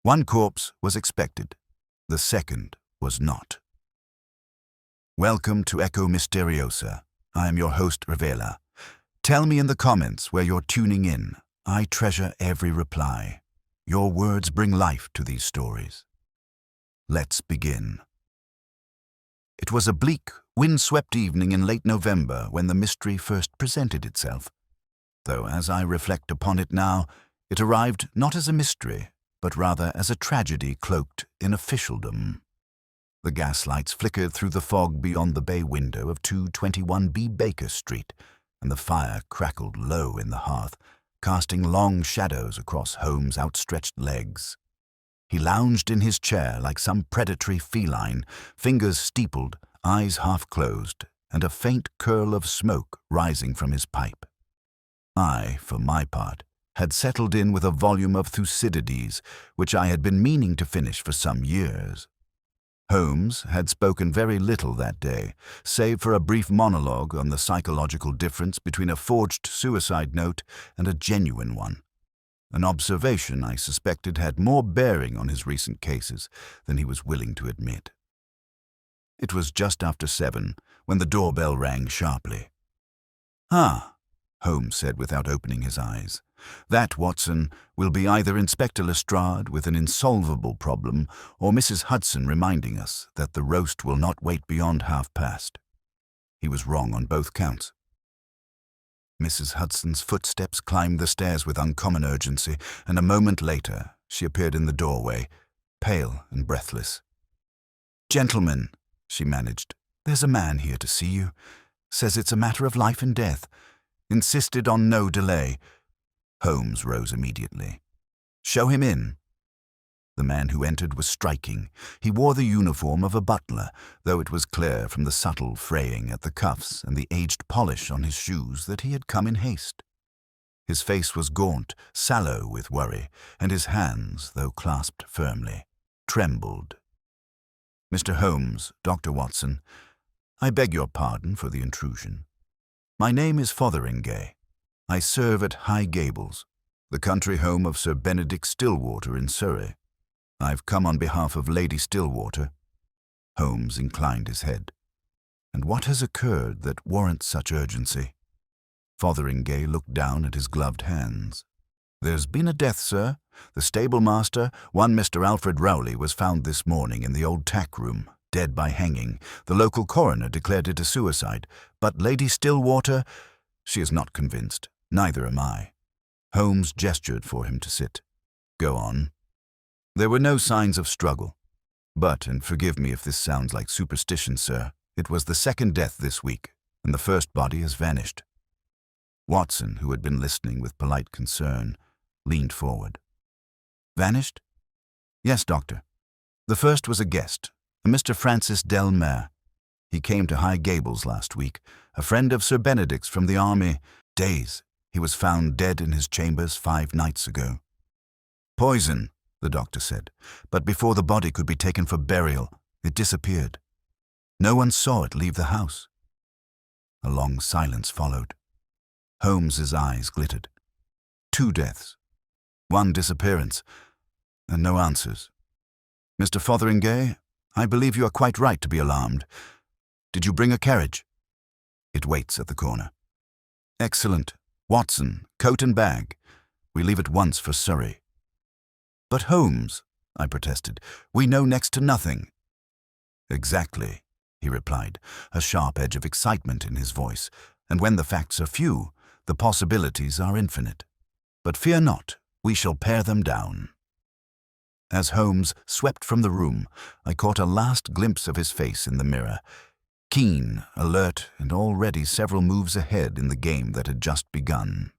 One corpse was expected. The second was not. Welcome to Echo Misteriosa. I am your host, Rivela. Tell me in the comments where you're tuning in. I treasure every reply. Your words bring life to these stories. Let's begin. It was a bleak, wind-swept evening in late November when the mystery first presented itself. Though as I reflect upon it now, it arrived not as a mystery, but rather as a tragedy cloaked in officialdom. The gaslights flickered through the fog beyond the bay window of 221B Baker Street, and the fire crackled low in the hearth, casting long shadows across Holmes' outstretched legs. He lounged in his chair like some predatory feline, fingers steepled, eyes half-closed, and a faint curl of smoke rising from his pipe. I, for my part, had settled in with a volume of Thucydides, which I had been meaning to finish for some years. Holmes had spoken very little that day, save for a brief monologue on the psychological difference between a forged suicide note and a genuine one. An observation I suspected had more bearing on his recent cases than he was willing to admit. It was just after 7 when the doorbell rang sharply. "Ah," Holmes said without opening his eyes. "That, Watson, will be either Inspector Lestrade with an insolvable problem or Mrs. Hudson reminding us that the roast will not wait beyond 1/2 He was wrong on both counts. Mrs. Hudson's footsteps climbed the stairs with uncommon urgency, and a moment later she appeared in the doorway, pale and breathless. "Gentlemen," she managed, "there's a man here to see you. Says it's a matter of life and death. Insisted on no delay." Holmes rose immediately. "Show him in." The man who entered was striking. He wore the uniform of a butler, though it was clear from the subtle fraying at the cuffs and the aged polish on his shoes that he had come in haste. His face was gaunt, sallow with worry, and his hands, though clasped firmly, trembled. "Mr. Holmes, Dr. Watson, I beg your pardon for the intrusion. My name is Fotheringay. I serve at High Gables, the country home of Sir Benedict Stillwater in Surrey. I've come on behalf of Lady Stillwater." Holmes inclined his head. "And what has occurred that warrants such urgency?" Fotheringay looked down at his gloved hands. "There's been a death, sir. The stable-master, one Mr. Alfred Rowley, was found this morning in the old tack-room, dead by hanging. The local coroner declared it a suicide. But Lady Stillwater, she is not convinced. Neither am I." Holmes gestured for him to sit. "Go on." "There were no signs of struggle. But, and forgive me if this sounds like superstition, sir, it was the second death this week, and the first body has vanished." Watson, who had been listening with polite concern, leaned forward. "Vanished?" "Yes, doctor. The first was a guest, a Mr. Francis Delmare. He came to High Gables last week, a friend of Sir Benedict's from the army. Days. He was found dead in his chambers 5 nights ago." "Poison," the doctor said, "but before the body could be taken for burial, it disappeared. No one saw it leave the house." A long silence followed. Holmes's eyes glittered. 2 deaths, 1 disappearance, and no answers. "Mr. Fotheringay, I believe you are quite right to be alarmed. Did you bring a carriage?" "It waits at the corner." "Excellent. Watson, coat and bag. We leave at once for Surrey." "But Holmes," I protested, "we know next to nothing." "Exactly," he replied, a sharp edge of excitement in his voice. "And when the facts are few, the possibilities are infinite. But fear not, we shall pare them down." As Holmes swept from the room, I caught a last glimpse of his face in the mirror. Keen, alert, and already several moves ahead in the game that had just begun.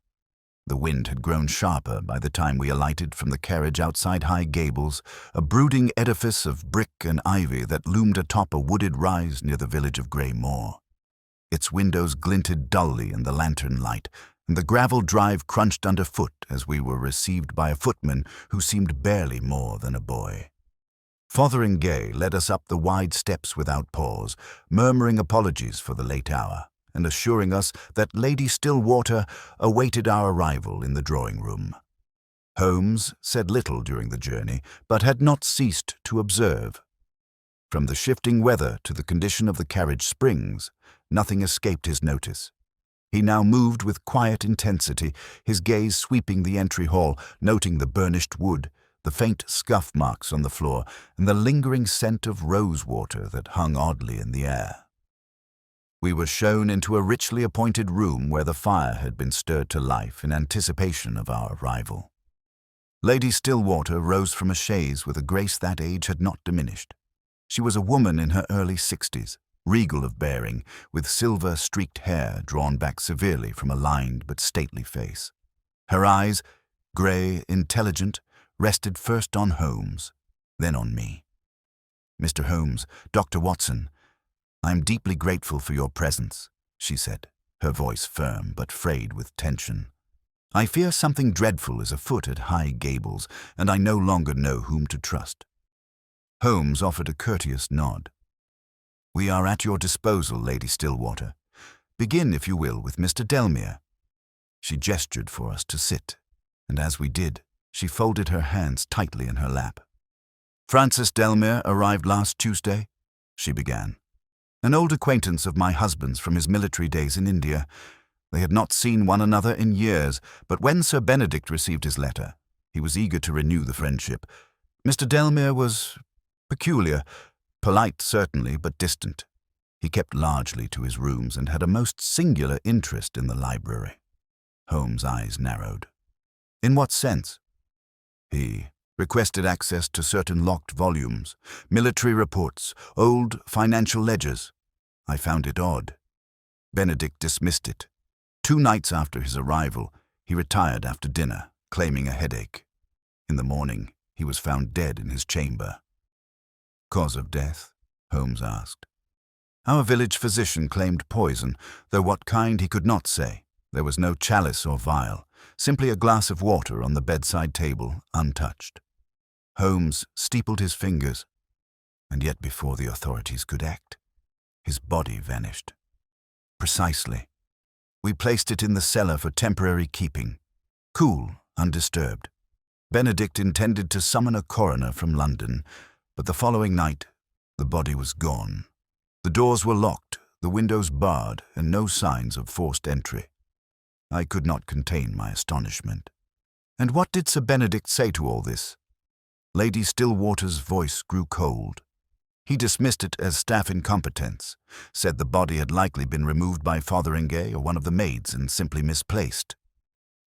The wind had grown sharper by the time we alighted from the carriage outside High Gables, a brooding edifice of brick and ivy that loomed atop a wooded rise near the village of Grey Moor. Its windows glinted dully in the lantern light, and the gravel drive crunched underfoot as we were received by a footman who seemed barely more than a boy. Fotheringay led us up the wide steps without pause, murmuring apologies for the late hour, and assuring us that Lady Stillwater awaited our arrival in the drawing-room. Holmes said little during the journey, but had not ceased to observe. From the shifting weather to the condition of the carriage springs, nothing escaped his notice. He now moved with quiet intensity, his gaze sweeping the entry hall, noting the burnished wood, the faint scuff marks on the floor, and the lingering scent of rose water that hung oddly in the air. We were shown into a richly appointed room where the fire had been stirred to life in anticipation of our arrival. Lady Stillwater rose from a chaise with a grace that age had not diminished. She was a woman in her early 60s, regal of bearing, with silver-streaked hair drawn back severely from a lined but stately face. Her eyes, grey, intelligent, rested first on Holmes, then on me. "Mr. Holmes, Dr. Watson, I am deeply grateful for your presence," she said, her voice firm but frayed with tension. "I fear something dreadful is afoot at High Gables, and I no longer know whom to trust." Holmes offered a courteous nod. "We are at your disposal, Lady Stillwater. Begin, if you will, with Mr. Delmere." She gestured for us to sit, and as we did, she folded her hands tightly in her lap. "Francis Delmere arrived last Tuesday," she began. "An old acquaintance of my husband's from his military days in India. They had not seen one another in years, but when Sir Benedict received his letter, he was eager to renew the friendship. Mr. Delmere was peculiar, polite certainly, but distant. He kept largely to his rooms and had a most singular interest in the library." Holmes' eyes narrowed. "In what sense?" "He requested access to certain locked volumes, military reports, old financial ledgers. I found it odd. Benedict dismissed it. 2 nights after his arrival, he retired after dinner, claiming a headache. In the morning, he was found dead in his chamber." "Cause of death?" Holmes asked. "Our village physician claimed poison, though what kind he could not say. There was no chalice or vial, simply a glass of water on the bedside table, untouched." Holmes steepled his fingers, and yet before the authorities could act, his body vanished. "Precisely. We placed it in the cellar for temporary keeping. Cool, undisturbed. Benedict intended to summon a coroner from London, but the following night, the body was gone. The doors were locked, the windows barred, and no signs of forced entry. I could not contain my astonishment. And what did Sir Benedict say to all this?" Lady Stillwater's voice grew cold. "He dismissed it as staff incompetence, said the body had likely been removed by Fotheringay or one of the maids and simply misplaced."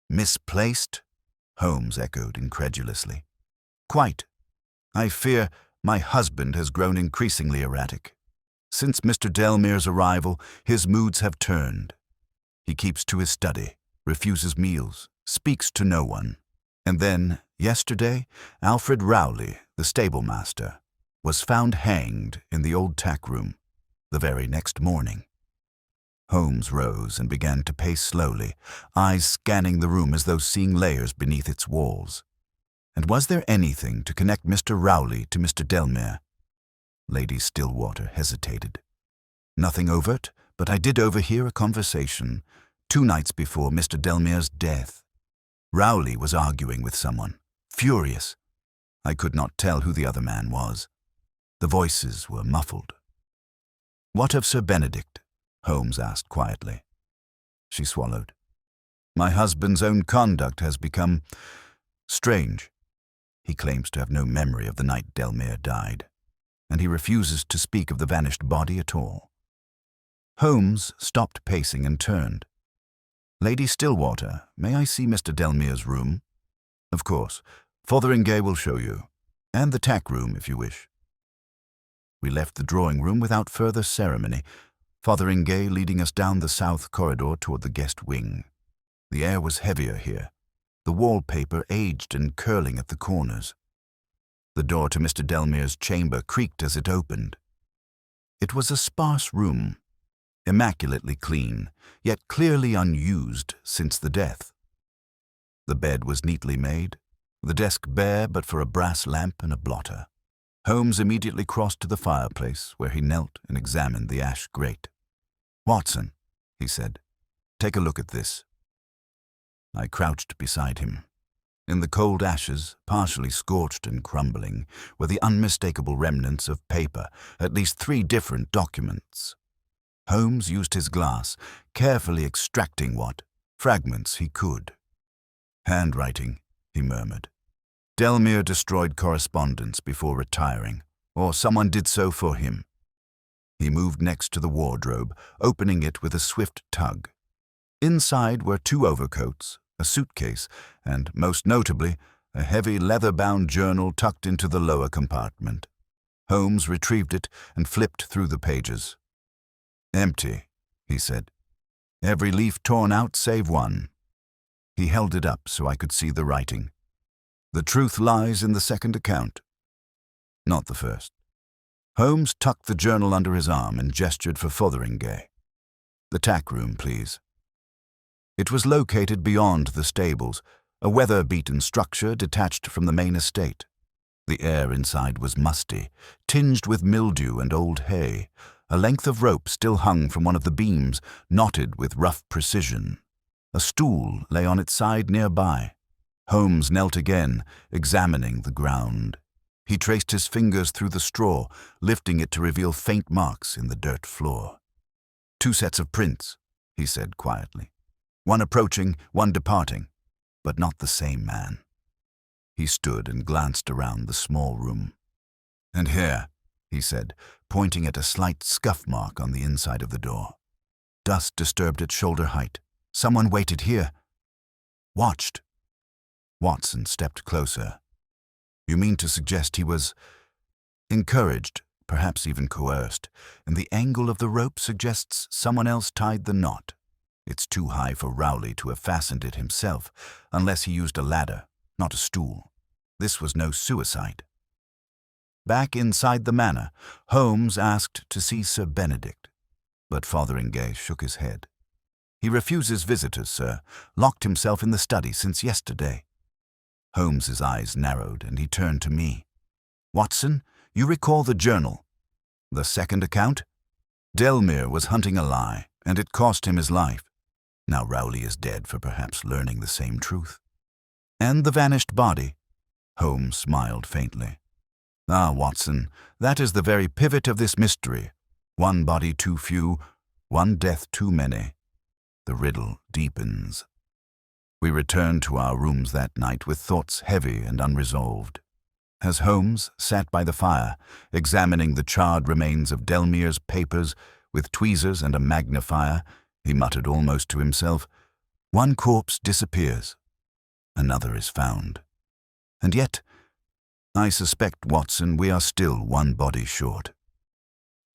"Misplaced?" Holmes echoed incredulously. "Quite. I fear my husband has grown increasingly erratic. Since Mr. Delmere's arrival, his moods have turned. He keeps to his study, refuses meals, speaks to no one. And then, yesterday, Alfred Rowley, the stable-master, was found hanged in the old tack-room the very next morning." Holmes rose and began to pace slowly, eyes scanning the room as though seeing layers beneath its walls. "And was there anything to connect Mr. Rowley to Mr. Delmere?" Lady Stillwater hesitated. "Nothing overt, but I did overhear a conversation 2 nights before Mr. Delmere's death. Rowley was arguing with someone, furious. I could not tell who the other man was. The voices were muffled." "What of Sir Benedict?" Holmes asked quietly. She swallowed. "My husband's own conduct has become strange. He claims to have no memory of the night Delmere died, and he refuses to speak of the vanished body at all." Holmes stopped pacing and turned. "Lady Stillwater, may I see Mr. Delmere's room?" "Of course. Fotheringay will show you. And the tack-room, if you wish." We left the drawing-room without further ceremony, Fotheringay leading us down the south corridor toward the guest wing. The air was heavier here, the wallpaper aged and curling at the corners. The door to Mr. Delmere's chamber creaked as it opened. It was a sparse room, immaculately clean, yet clearly unused since the death. The bed was neatly made, the desk bare but for a brass lamp and a blotter. Holmes immediately crossed to the fireplace, where he knelt and examined the ash grate. "Watson," he said, "take a look at this." I crouched beside him. In the cold ashes, partially scorched and crumbling, were the unmistakable remnants of paper, at least 3 different documents. Holmes used his glass, carefully extracting what fragments he could. "Handwriting," he murmured. "Delmere destroyed correspondence before retiring, or someone did so for him." He moved next to the wardrobe, opening it with a swift tug. Inside were 2 overcoats, a suitcase, and, most notably, a heavy leather-bound journal tucked into the lower compartment. Holmes retrieved it and flipped through the pages. "Empty," he said. "Every leaf torn out save one." He held it up so I could see the writing. "The truth lies in the second account, not the first." Holmes tucked the journal under his arm and gestured for Fotheringay. "The tack room, please." It was located beyond the stables, a weather-beaten structure detached from the main estate. The air inside was musty, tinged with mildew and old hay. A length of rope still hung from one of the beams, knotted with rough precision. A stool lay on its side nearby. Holmes knelt again, examining the ground. He traced his fingers through the straw, lifting it to reveal faint marks in the dirt floor. "2 sets of prints," he said quietly. "One approaching, one departing, but not the same man." He stood and glanced around the small room. "And here," he said, pointing at a slight scuff mark on the inside of the door. Dust disturbed its shoulder height. "Someone waited here. Watched." Watson stepped closer. "You mean to suggest he was encouraged, perhaps even coerced, and the angle of the rope suggests someone else tied the knot. It's too high for Rowley to have fastened it himself, unless he used a ladder, not a stool. This was no suicide." Back inside the manor, Holmes asked to see Sir Benedict, but Fotheringay shook his head. "He refuses visitors, sir. Locked himself in the study since yesterday." Holmes's eyes narrowed, and he turned to me. "Watson, you recall the journal? The second account? Delmere was hunting a lie, and it cost him his life. Now Rowley is dead for perhaps learning the same truth. And the vanished body?" Holmes smiled faintly. "Ah, Watson, that is the very pivot of this mystery. One body too few, one death too many. The riddle deepens." We returned to our rooms that night with thoughts heavy and unresolved. As Holmes sat by the fire, examining the charred remains of Delmere's papers with tweezers and a magnifier, he muttered almost to himself, "One corpse disappears, another is found. And yet, I suspect, Watson, we are still one body short."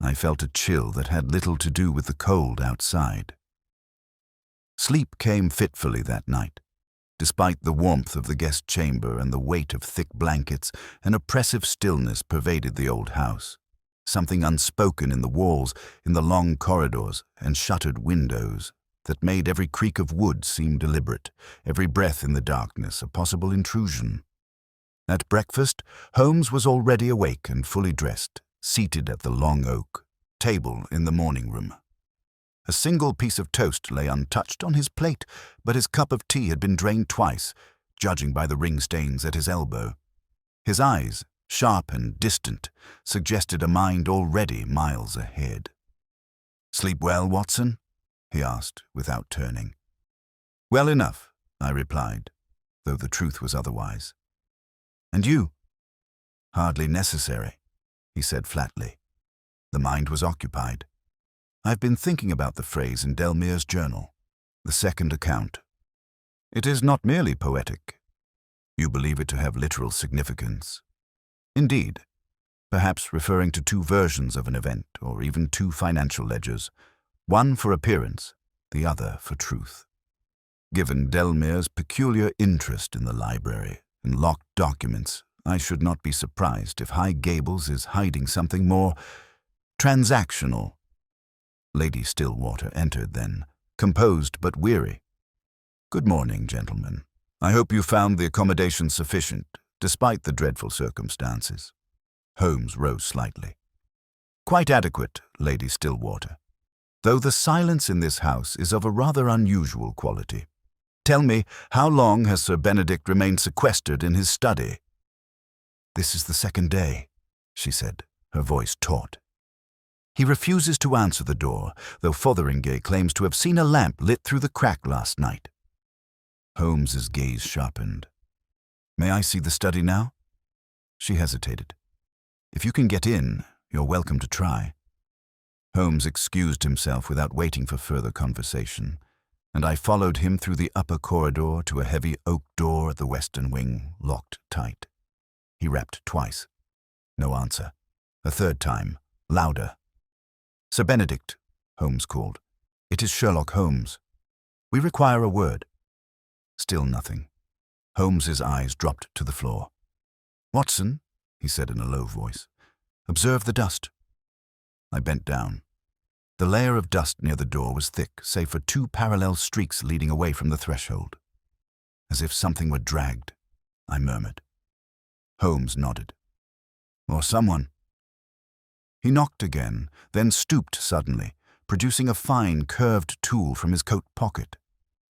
I felt a chill that had little to do with the cold outside. Sleep came fitfully that night. Despite the warmth of the guest chamber and the weight of thick blankets, an oppressive stillness pervaded the old house. Something unspoken in the walls, in the long corridors and shuttered windows, that made every creak of wood seem deliberate, every breath in the darkness a possible intrusion. At breakfast, Holmes was already awake and fully dressed, seated at the long oak table in the morning room. A single piece of toast lay untouched on his plate, but his cup of tea had been drained twice, judging by the ring stains at his elbow. His eyes, sharp and distant, suggested a mind already miles ahead. "Sleep well, Watson?" he asked, without turning. "Well enough," I replied, though the truth was otherwise. "And you?" "Hardly necessary," he said flatly. The mind was occupied. "I've been thinking about the phrase in Delmere's journal, the second account. It is not merely poetic. You believe it to have literal significance. Indeed, perhaps referring to 2 versions of an event, or even 2 financial ledgers, one for appearance, the other for truth. Given Delmere's peculiar interest in the library and locked documents, I should not be surprised if High Gables is hiding something more transactional." Lady Stillwater entered then, composed but weary. "Good morning, gentlemen. I hope you found the accommodation sufficient, despite the dreadful circumstances." Holmes rose slightly. "Quite adequate, Lady Stillwater, though the silence in this house is of a rather unusual quality. Tell me, how long has Sir Benedict remained sequestered in his study?" "This is the second day," she said, her voice taut. "He refuses to answer the door, though Fotheringay claims to have seen a lamp lit through the crack last night." Holmes's gaze sharpened. "May I see the study now?" She hesitated. "If you can get in, you're welcome to try." Holmes excused himself without waiting for further conversation, and I followed him through the upper corridor to a heavy oak door at the western wing, locked tight. He rapped twice. No answer. A third time, louder. "Sir Benedict," Holmes called. "It is Sherlock Holmes. We require a word." Still nothing. Holmes's eyes dropped to the floor. "Watson," he said in a low voice, "observe the dust." I bent down. The layer of dust near the door was thick, save for 2 parallel streaks leading away from the threshold. "As if something were dragged," I murmured. Holmes nodded. "Or someone." He knocked again, then stooped suddenly, producing a fine, curved tool from his coat pocket.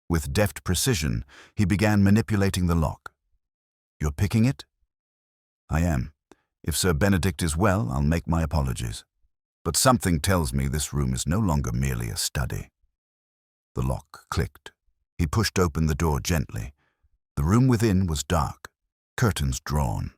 With deft precision, he began manipulating the lock. "You're picking it?" "I am. If Sir Benedict is well, I'll make my apologies. But something tells me this room is no longer merely a study." The lock clicked. He pushed open the door gently. The room within was dark, curtains drawn.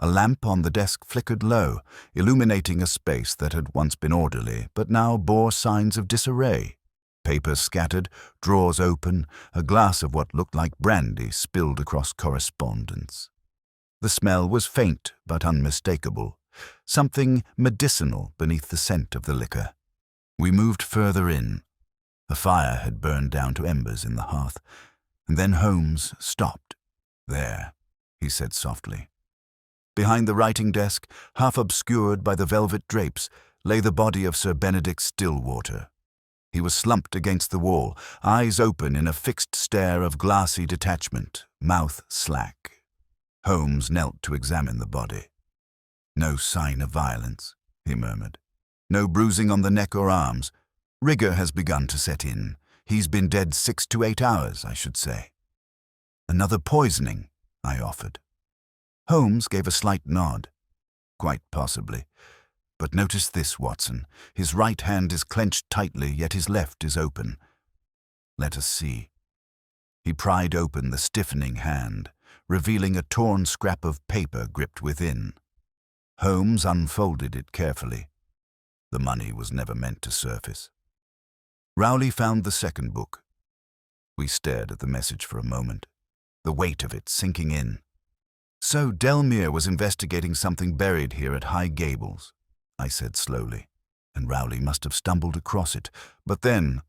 A lamp on the desk flickered low, illuminating a space that had once been orderly, but now bore signs of disarray. Papers scattered, drawers open, a glass of what looked like brandy spilled across correspondence. The smell was faint but unmistakable, something medicinal beneath the scent of the liquor. We moved further in. The fire had burned down to embers in the hearth, and then Holmes stopped. "There," he said softly. Behind the writing desk, half obscured by the velvet drapes, lay the body of Sir Benedict Stillwater. He was slumped against the wall, eyes open in a fixed stare of glassy detachment, mouth slack. Holmes knelt to examine the body. "No sign of violence," he murmured. "No bruising on the neck or arms. Rigor has begun to set in. He's been dead 6 to 8 hours, I should say." "Another poisoning," I offered. Holmes gave a slight nod. "Quite possibly. But notice this, Watson. His right hand is clenched tightly, yet his left is open. Let us see." He pried open the stiffening hand, revealing a torn scrap of paper gripped within. Holmes unfolded it carefully. The money was never meant to surface. Rowley found the second book. We stared at the message for a moment, the weight of it sinking in. "So Delmere was investigating something buried here at High Gables," I said slowly, "and Rowley must have stumbled across it. But then,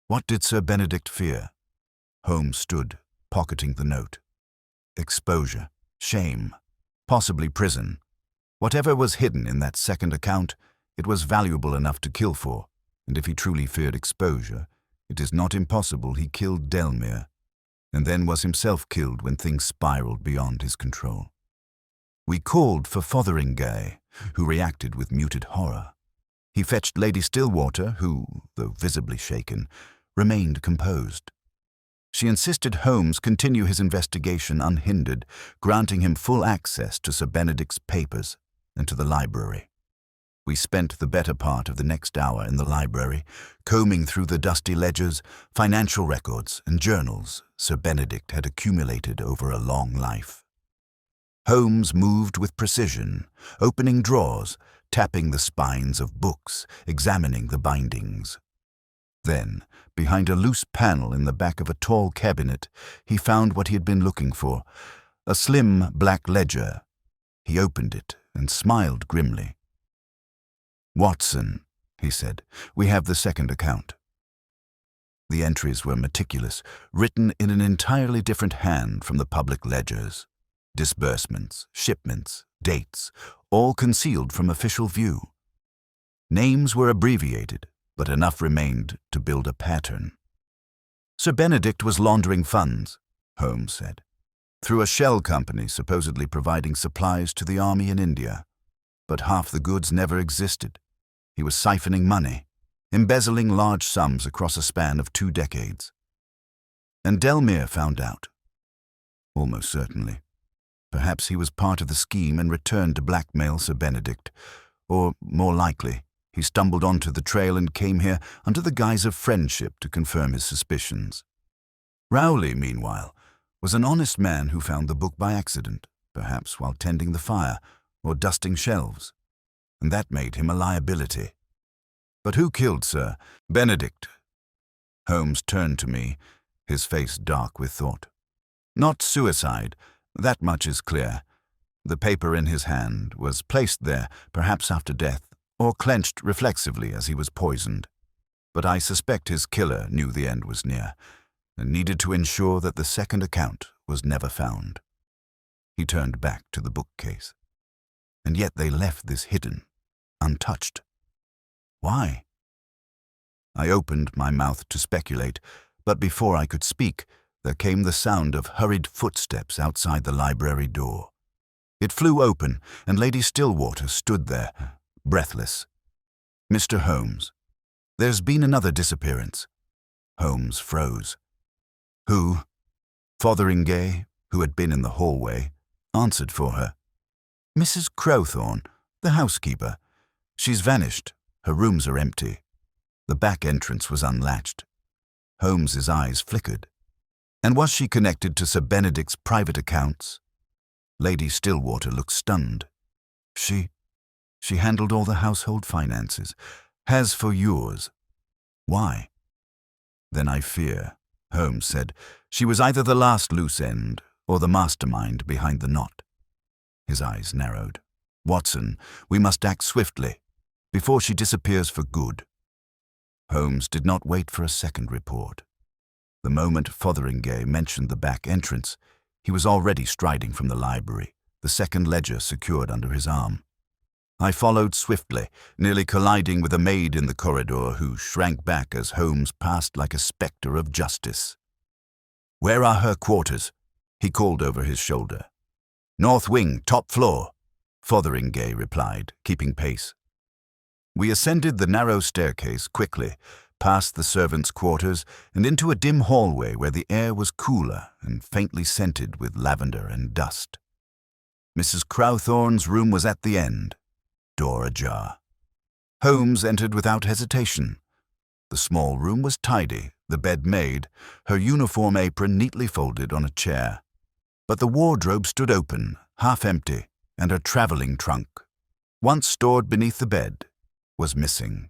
what did Sir Benedict fear?" Holmes stood, pocketing the note. "Exposure, shame, possibly prison. Whatever was hidden in that second account, it was valuable enough to kill for, and if he truly feared exposure, it is not impossible he killed Delmere, and then was himself killed when things spiraled beyond his control. We called for Fotheringay, who reacted with muted horror. He fetched Lady Stillwater, who, though visibly shaken, remained composed. She insisted Holmes continue his investigation unhindered, granting him full access to Sir Benedict's papers and to the library. We spent the better part of the next hour in the library, combing through the dusty ledgers, financial records, and journals Sir Benedict had accumulated over a long life. Holmes moved with precision, opening drawers, tapping the spines of books, examining the bindings. Then, behind a loose panel in the back of a tall cabinet, he found what he had been looking for, a slim black ledger. He opened it and smiled grimly. "Watson," he said, "we have the second account." The entries were meticulous, written in an entirely different hand from the public ledgers. Disbursements, shipments, dates, all concealed from official view. Names were abbreviated, but enough remained to build a pattern. "Sir Benedict was laundering funds," Holmes said, "through a shell company supposedly providing supplies to the army in India. But half the goods never existed. He was siphoning money, embezzling large sums across a span of 2 decades. And Delmere found out. Almost certainly. Perhaps he was part of the scheme and returned to blackmail Sir Benedict. Or, more likely, he stumbled onto the trail and came here under the guise of friendship to confirm his suspicions. Rowley, meanwhile, was an honest man who found the book by accident, perhaps while tending the fire or dusting shelves, and that made him a liability. But who killed Sir Benedict? Holmes turned to me, his face dark with thought. Not suicide, that much is clear. The paper in his hand was placed there, perhaps after death, or clenched reflexively as he was poisoned. But I suspect his killer knew the end was near, and needed to ensure that the second account was never found. He turned back to the bookcase. And yet they left this hidden, untouched. Why? I opened my mouth to speculate, but before I could speak, there came the sound of hurried footsteps outside the library door. It flew open, and Lady Stillwater stood there, breathless. Mr. Holmes, there's been another disappearance. Holmes froze. Who? Fotheringay, who had been in the hallway, answered for her. Mrs. Crowthorne, the housekeeper. She's vanished. Her rooms are empty. The back entrance was unlatched. Holmes's eyes flickered. And was she connected to Sir Benedict's private accounts? Lady Stillwater looked stunned. She handled all the household finances. Has for yours. Why? Then I fear, Holmes said, she was either the last loose end or the mastermind behind the knot. His eyes narrowed. Watson, we must act swiftly, before she disappears for good. Holmes did not wait for a second report. The moment Fotheringay mentioned the back entrance, he was already striding from the library, the second ledger secured under his arm. I followed swiftly, nearly colliding with a maid in the corridor who shrank back as Holmes passed like a spectre of justice. Where are her quarters? He called over his shoulder. North wing, top floor, Fotheringay replied, keeping pace. We ascended the narrow staircase quickly, past the servants' quarters and into a dim hallway where the air was cooler and faintly scented with lavender and dust. Mrs. Crowthorne's room was at the end, door ajar. Holmes entered without hesitation. The small room was tidy, the bed made, her uniform apron neatly folded on a chair. But the wardrobe stood open, half empty, and her traveling trunk, once stored beneath the bed, was missing.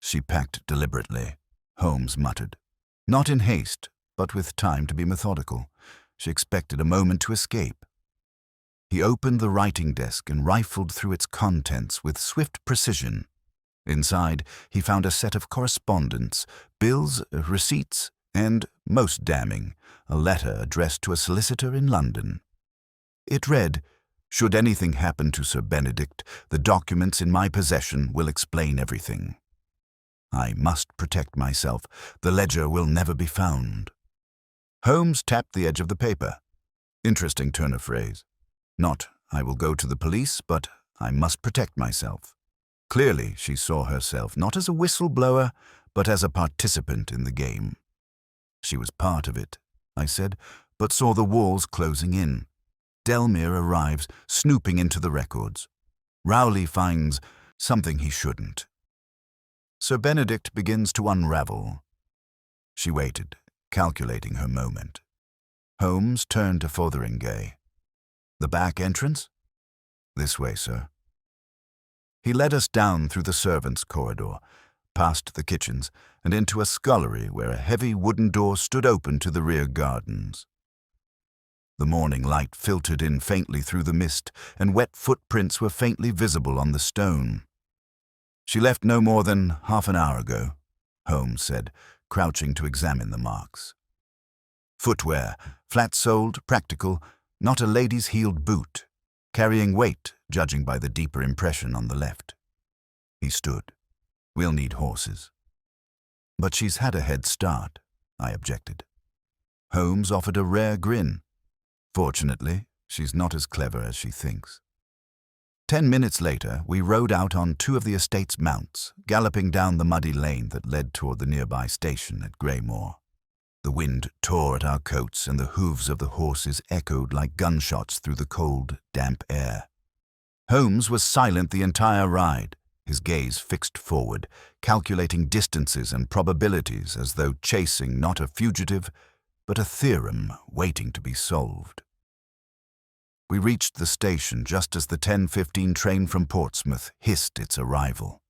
She packed deliberately, Holmes muttered. Not in haste, but with time to be methodical. She expected a moment to escape. He opened the writing desk and rifled through its contents with swift precision. Inside, he found a set of correspondence, bills, receipts, and, most damning, a letter addressed to a solicitor in London. It read, Should anything happen to Sir Benedict, the documents in my possession will explain everything. I must protect myself. The ledger will never be found. Holmes tapped the edge of the paper. Interesting turn of phrase. Not, I will go to the police, but I must protect myself. Clearly, she saw herself not as a whistleblower, but as a participant in the game. She was part of it, I said, but saw the walls closing in. Delmere arrives, snooping into the records. Rowley finds something he shouldn't. Sir Benedict begins to unravel. She waited, calculating her moment. Holmes turned to Fotheringay. The back entrance? This way, sir. He led us down through the servants' corridor, past the kitchens, and into a scullery where a heavy wooden door stood open to the rear gardens. The morning light filtered in faintly through the mist, and wet footprints were faintly visible on the stone. She left no more than half an hour ago, Holmes said, crouching to examine the marks. Footwear, flat-soled, practical, not a lady's heeled boot, carrying weight, judging by the deeper impression on the left. He stood. We'll need horses. But she's had a head start, I objected. Holmes offered a rare grin. Fortunately, she's not as clever as she thinks. 10 minutes later, we rode out on two of the estate's mounts, galloping down the muddy lane that led toward the nearby station at Greymoor. The wind tore at our coats, and the hooves of the horses echoed like gunshots through the cold, damp air. Holmes was silent the entire ride, his gaze fixed forward, calculating distances and probabilities as though chasing not a fugitive, but a theorem waiting to be solved. We reached the station just as the 10:15 train from Portsmouth hissed its arrival.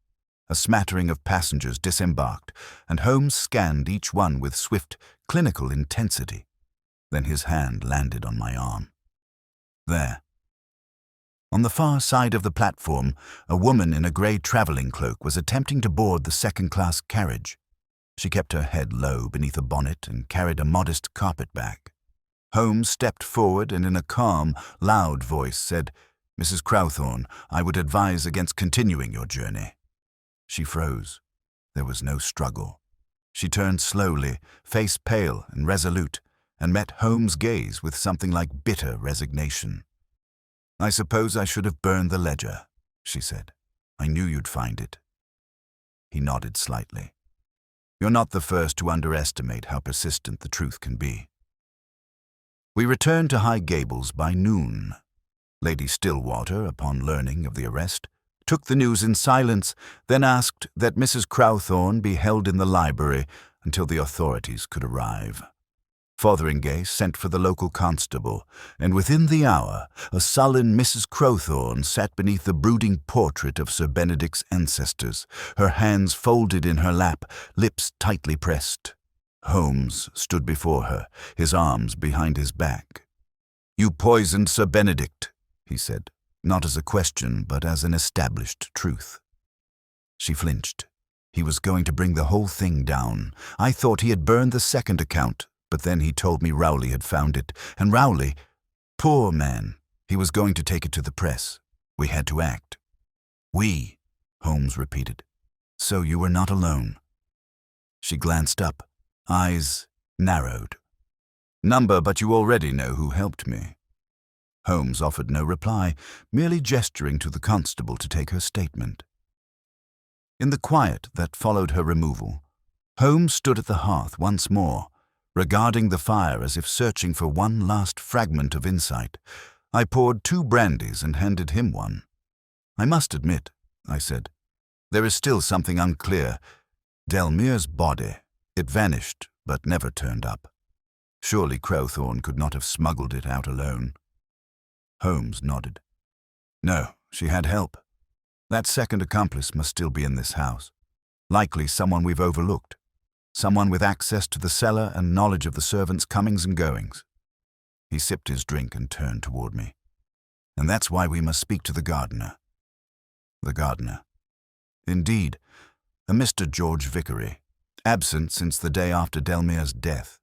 A smattering of passengers disembarked, and Holmes scanned each one with swift, clinical intensity. Then his hand landed on my arm. There. On the far side of the platform, a woman in a grey travelling cloak was attempting to board the second-class carriage. She kept her head low beneath a bonnet and carried a modest carpet-bag. Holmes stepped forward and in a calm, loud voice said, "Mrs. Crowthorne, I would advise against continuing your journey." She froze. There was no struggle. She turned slowly, face pale and resolute, and met Holmes' gaze with something like bitter resignation. "I suppose I should have burned the ledger," she said. "I knew you'd find it." He nodded slightly. "You're not the first to underestimate how persistent the truth can be." We returned to High Gables by noon. Lady Stillwater, upon learning of the arrest, took the news in silence, then asked that Mrs. Crowthorne be held in the library until the authorities could arrive. Fotheringay sent for the local constable, and within the hour a sullen Mrs. Crowthorne sat beneath the brooding portrait of Sir Benedict's ancestors, her hands folded in her lap, lips tightly pressed. Holmes stood before her, his arms behind his back. "You poisoned Sir Benedict," he said, not as a question but as an established truth. She flinched. He was going to bring the whole thing down. I thought he had burned the second account, but then he told me Rowley had found it, and Rowley, poor man, he was going to take it to the press. We had to act. "We," Holmes repeated. "So you were not alone." She glanced up, eyes narrowed. "Number, but you already know who helped me." Holmes offered no reply, merely gesturing to the constable to take her statement. In the quiet that followed her removal, Holmes stood at the hearth once more, regarding the fire as if searching for one last fragment of insight. I poured 2 brandies and handed him one. "I must admit," I said, "there is still something unclear. Delmere's body. It vanished, but never turned up. Surely Crowthorne could not have smuggled it out alone." Holmes nodded. "No, she had help. That second accomplice must still be in this house. Likely someone we've overlooked. Someone with access to the cellar and knowledge of the servants' comings and goings." He sipped his drink and turned toward me. "And that's why we must speak to the gardener." The gardener. Indeed, a Mr. George Vickery, absent since the day after Delmere's death.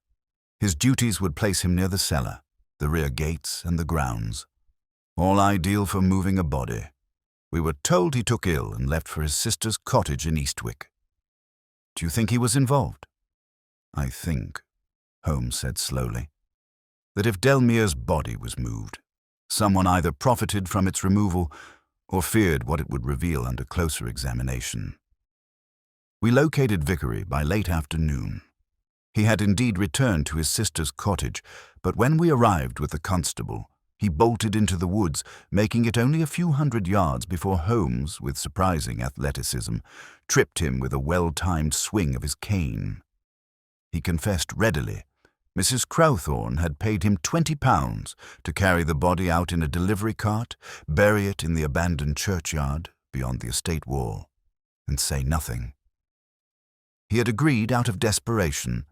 His duties would place him near the cellar, the rear gates and the grounds. All ideal for moving a body. We were told he took ill and left for his sister's cottage in Eastwick. "Do you think he was involved?" "I think," Holmes said slowly, "that if Delmere's body was moved, someone either profited from its removal or feared what it would reveal under closer examination." We located Vickery by late afternoon. He had indeed returned to his sister's cottage, but when we arrived with the constable, he bolted into the woods, making it only a few hundred yards before Holmes, with surprising athleticism, tripped him with a well-timed swing of his cane. He confessed readily. Mrs. Crowthorne had paid him £20 to carry the body out in a delivery cart, bury it in the abandoned churchyard beyond the estate wall, and say nothing. He had agreed out of desperation.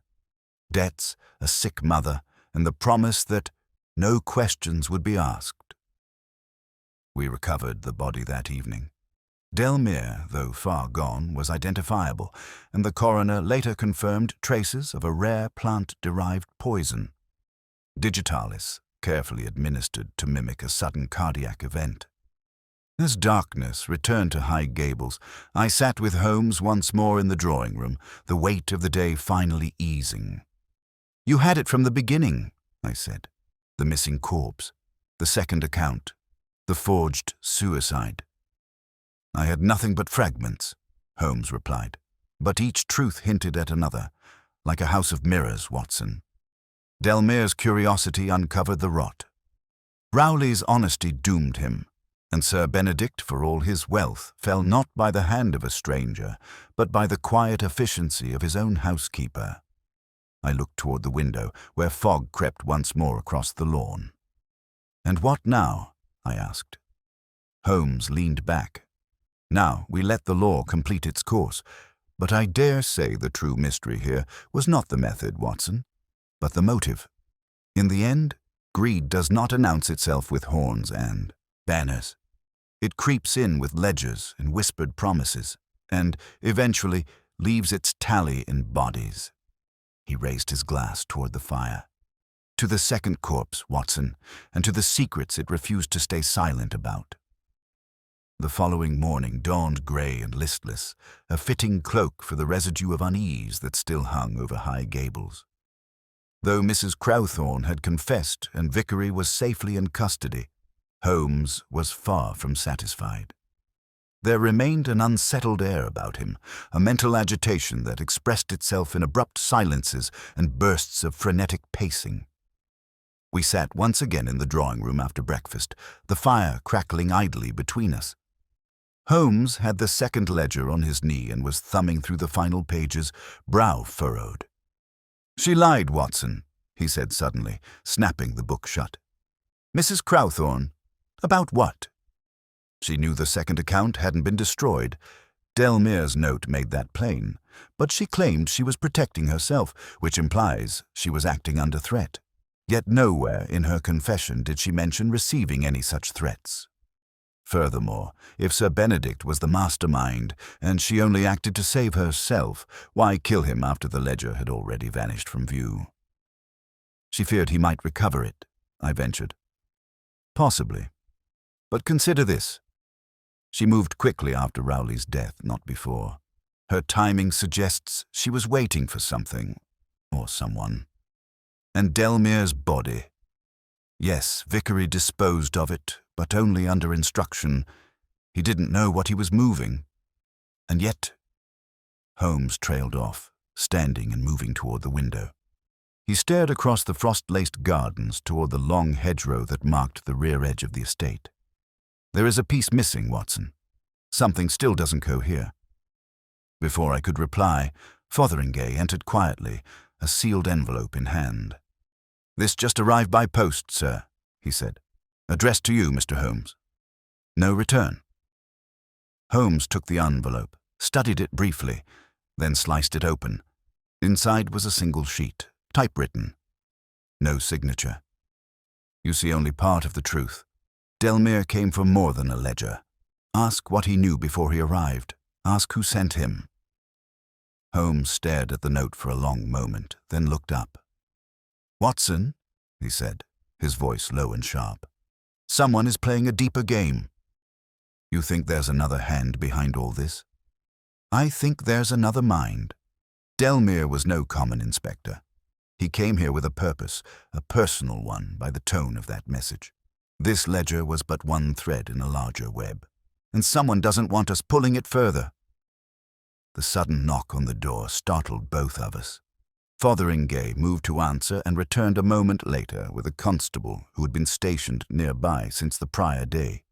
Debts, a sick mother, and the promise that no questions would be asked. We recovered the body that evening. Delmere, though far gone, was identifiable, and the coroner later confirmed traces of a rare plant-derived poison, digitalis, carefully administered to mimic a sudden cardiac event. As darkness returned to High Gables, I sat with Holmes once more in the drawing-room, the weight of the day finally easing. "You had it from the beginning," I said. "The missing corpse, the second account, the forged suicide." "I had nothing but fragments," Holmes replied, "but each truth hinted at another. like a house of mirrors, Watson. Delmere's curiosity uncovered the rot. Rowley's honesty doomed him, and Sir Benedict, for all his wealth, fell not by the hand of a stranger, but by the quiet efficiency of his own housekeeper. I looked toward the window, where fog crept once more across the lawn. "And what now?" I asked. Holmes leaned back. "Now we let the law complete its course. But I dare say the true mystery here was not the method, Watson, but the motive. In the end, greed does not announce itself with horns and banners. It creeps in with ledgers and whispered promises, and, eventually, leaves its tally in bodies." He raised his glass toward the fire. "To the second corpse, Watson, and to the secrets it refused to stay silent about." The following morning dawned grey and listless, a fitting cloak for the residue of unease that still hung over High Gables. Though Mrs. Crowthorne had confessed and Vickery was safely in custody, Holmes was far from satisfied. There remained an unsettled air about him, a mental agitation that expressed itself in abrupt silences and bursts of frenetic pacing. We sat once again in the drawing-room after breakfast, the fire crackling idly between us. Holmes had the second ledger on his knee and was thumbing through the final pages, brow furrowed. "She lied, Watson," he said suddenly, snapping the book shut. "Mrs. Crowthorne? About what?" She knew the second account hadn't been destroyed. Delmere's note made that plain, but she claimed she was protecting herself, which implies she was acting under threat. Yet nowhere in her confession did she mention receiving any such threats. Furthermore, if Sir Benedict was the mastermind and she only acted to save herself, why kill him after the ledger had already vanished from view? "She feared he might recover it," I ventured. "Possibly. But consider this. She moved quickly after Rowley's death, not before. Her timing suggests she was waiting for something, or someone. And Delmere's body. Yes, Vickery disposed of it, but only under instruction. He didn't know what he was moving. And yet—" Holmes trailed off, standing and moving toward the window. He stared across the frost-laced gardens toward the long hedgerow that marked the rear edge of the estate. "There is a piece missing, Watson. Something still doesn't cohere." Before I could reply, Fotheringay entered quietly, a sealed envelope in hand. "This just arrived by post, sir," he said. "Addressed to you, Mr. Holmes. No return." Holmes took the envelope, studied it briefly, then sliced it open. Inside was a single sheet, typewritten. No signature. "You see only part of the truth. Delmere came for more than a ledger. Ask what he knew before he arrived. Ask who sent him." Holmes stared at the note for a long moment, then looked up. "Watson," he said, his voice low and sharp, "someone is playing a deeper game. You think there's another hand behind all this? I think there's another mind. Delmere was no common inspector. He came here with a purpose, a personal one by the tone of that message. This ledger was but one thread in a larger web, and someone doesn't want us pulling it further." The sudden knock on the door startled both of us. Fotheringay moved to answer and returned a moment later with a constable who had been stationed nearby since the prior day.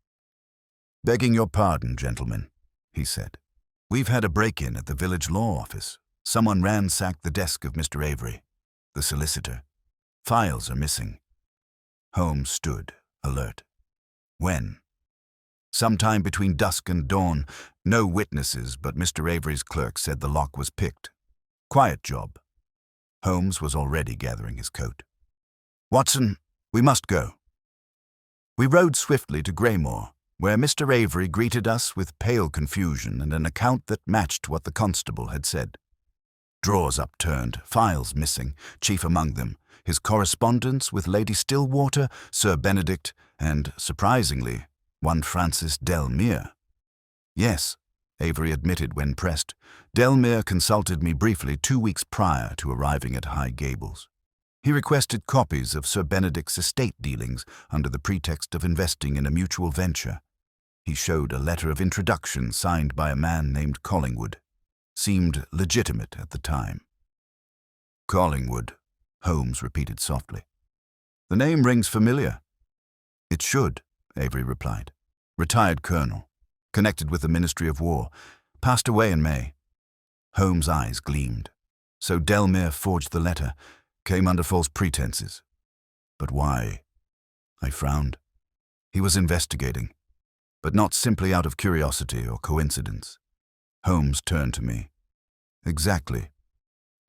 "Begging your pardon, gentlemen," he said. "We've had a break-in at the village law office. Someone ransacked the desk of Mr. Avery, the solicitor. Files are missing." Holmes stood, alert. "When?" "Sometime between dusk and dawn. No witnesses, but Mr. Avery's clerk said the lock was picked. Quiet job." Holmes was already gathering his coat. "Watson, we must go." We rode swiftly to Greymoor, where Mr. Avery greeted us with pale confusion and an account that matched what the constable had said. Drawers upturned, files missing, chief among them, his correspondence with Lady Stillwater, Sir Benedict, and, surprisingly, one Francis Delmere. "Yes," Avery admitted when pressed, "Delmere consulted me briefly 2 weeks prior to arriving at High Gables. He requested copies of Sir Benedict's estate dealings under the pretext of investing in a mutual venture. He showed a letter of introduction signed by a man named Collingwood. Seemed legitimate at the time." Collingwood, Holmes repeated softly. The name rings familiar. It should, Avery replied. Retired colonel, connected with the Ministry of War, passed away in May. Holmes' eyes gleamed. So Delmere forged the letter, came under false pretenses. But why? I frowned. He was investigating, but not simply out of curiosity or coincidence. Holmes turned to me. Exactly.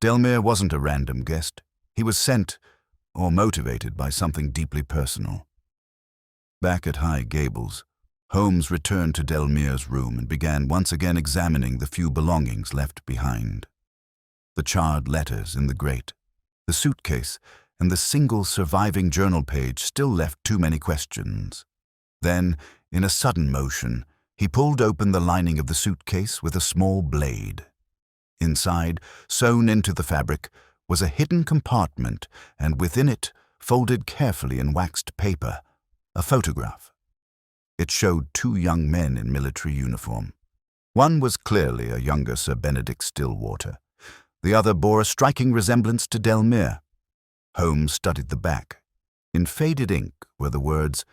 Delmere wasn't a random guest. He was sent, or motivated by something deeply personal. Back at High Gables, Holmes returned to Delmere's room and began once again examining the few belongings left behind. The charred letters in the grate, the suitcase, and the single surviving journal page still left too many questions. Then, in a sudden motion, he pulled open the lining of the suitcase with a small blade. Inside, sewn into the fabric, was a hidden compartment, and within it, folded carefully in waxed paper, a photograph. It showed two young men in military uniform. One was clearly a younger Sir Benedict Stillwater. The other bore a striking resemblance to Delmere. Holmes studied the back. In faded ink were the words,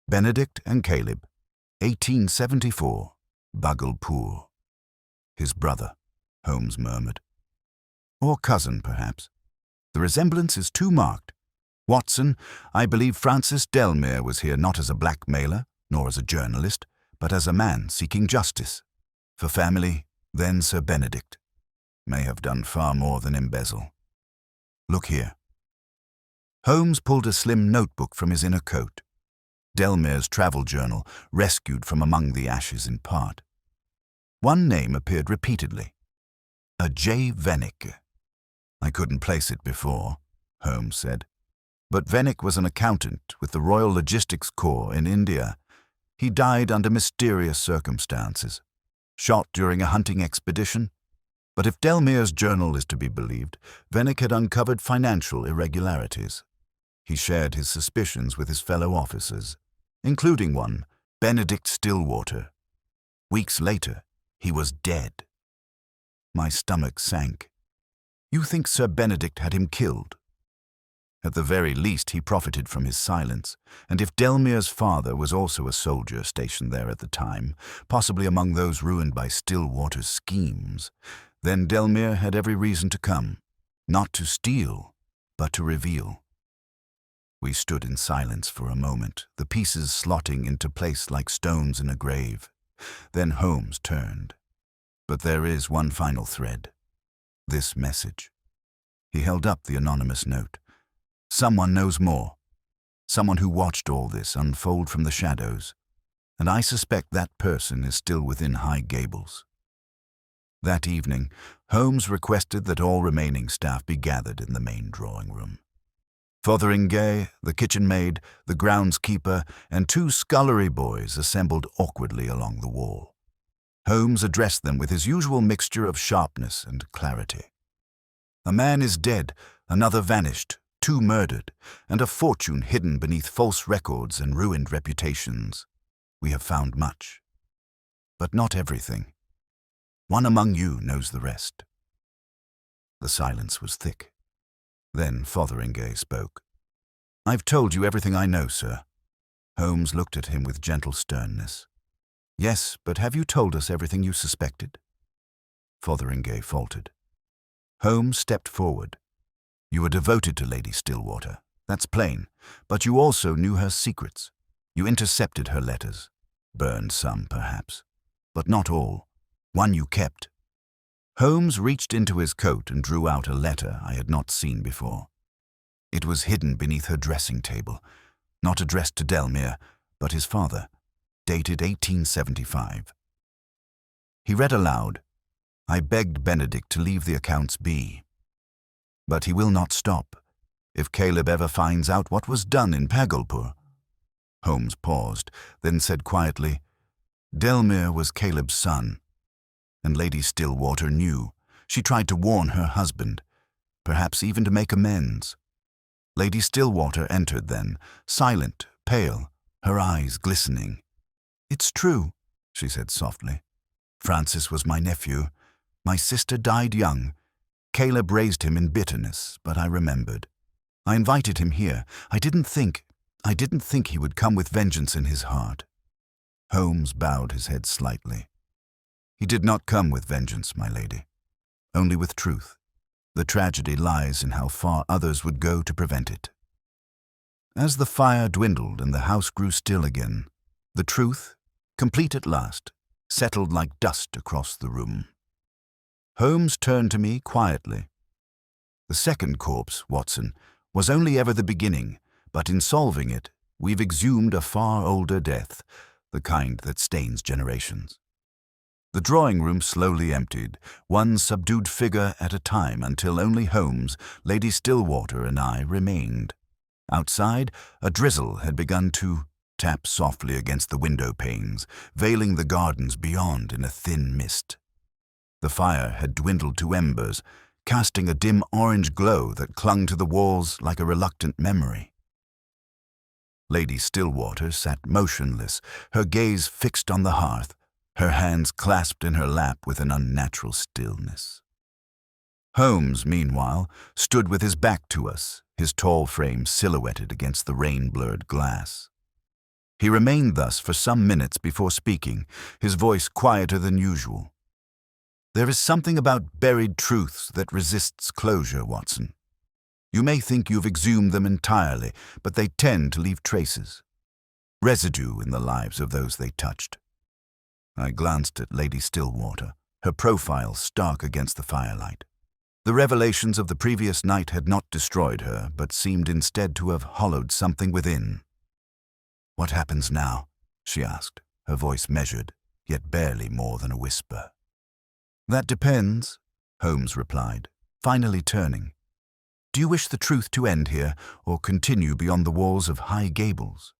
Benedict and Caleb, 1874, Bhagalpur. His brother, Holmes murmured. Or cousin, perhaps. The resemblance is too marked. Watson, I believe Francis Delmere was here not as a blackmailer, nor as a journalist, but as a man seeking justice. For family, then Sir Benedict. May have done far more than embezzle. Look here. Holmes pulled a slim notebook from his inner coat. Delmere's travel journal, rescued from among the ashes in part. One name appeared repeatedly. A J. Vennick. I couldn't place it before, Holmes said. But Vennick was an accountant with the Royal Logistics Corps in India. He died under mysterious circumstances. Shot during a hunting expedition. But if Delmere's journal is to be believed, Vennick had uncovered financial irregularities. He shared his suspicions with his fellow officers, including one, Benedict Stillwater. Weeks later, he was dead. My stomach sank. You think Sir Benedict had him killed? At the very least, he profited from his silence, and if Delmere's father was also a soldier stationed there at the time, possibly among those ruined by Stillwater's schemes, then Delmere had every reason to come, not to steal, but to reveal. We stood in silence for a moment, the pieces slotting into place like stones in a grave. Then Holmes turned. But there is one final thread. This message. He held up the anonymous note. Someone knows more. Someone who watched all this unfold from the shadows. And I suspect that person is still within High Gables. That evening, Holmes requested that all remaining staff be gathered in the main drawing room. Fotheringay, the kitchen maid, the groundskeeper, and two scullery boys assembled awkwardly along the wall. Holmes addressed them with his usual mixture of sharpness and clarity. A man is dead, another vanished, two murdered, and a fortune hidden beneath false records and ruined reputations. We have found much, but not everything. One among you knows the rest. The silence was thick. Then Fotheringay spoke. I've told you everything I know, sir. Holmes looked at him with gentle sternness. Yes, but have you told us everything you suspected? Fotheringay faltered. Holmes stepped forward. You were devoted to Lady Stillwater, that's plain, but you also knew her secrets. You intercepted her letters. Burned some, perhaps, but not all. One you kept. Holmes reached into his coat and drew out a letter I had not seen before. It was hidden beneath her dressing table, not addressed to Delmere, but his father, dated 1875. He read aloud, I begged Benedict to leave the accounts be. But he will not stop, if Caleb ever finds out what was done in Bhagalpur. Holmes paused, then said quietly, Delmere was Caleb's son. And Lady Stillwater knew. She tried to warn her husband, perhaps even to make amends. Lady Stillwater entered then, silent, pale, her eyes glistening. It's true, she said softly. Francis was my nephew. My sister died young. Caleb raised him in bitterness, but I remembered. I invited him here. I didn't think he would come with vengeance in his heart. Holmes bowed his head slightly. He did not come with vengeance, my lady. Only with truth. The tragedy lies in how far others would go to prevent it. As the fire dwindled and the house grew still again, the truth, complete at last, settled like dust across the room. Holmes turned to me quietly. The second corpse, Watson, was only ever the beginning, but in solving it, we've exhumed a far older death, the kind that stains generations. The drawing room slowly emptied, one subdued figure at a time, until only Holmes, Lady Stillwater, and I remained. Outside, a drizzle had begun to tap softly against the window panes, veiling the gardens beyond in a thin mist. The fire had dwindled to embers, casting a dim orange glow that clung to the walls like a reluctant memory. Lady Stillwater sat motionless, her gaze fixed on the hearth, her hands clasped in her lap with an unnatural stillness. Holmes, meanwhile, stood with his back to us, his tall frame silhouetted against the rain-blurred glass. He remained thus for some minutes before speaking, his voice quieter than usual. There is something about buried truths that resists closure, Watson. You may think you've exhumed them entirely, but they tend to leave traces. Residue in the lives of those they touched. I glanced at Lady Stillwater, her profile stark against the firelight. The revelations of the previous night had not destroyed her, but seemed instead to have hollowed something within. "What happens now?" she asked, her voice measured, yet barely more than a whisper. "That depends," Holmes replied, finally turning. "Do you wish the truth to end here, or continue beyond the walls of High Gables?"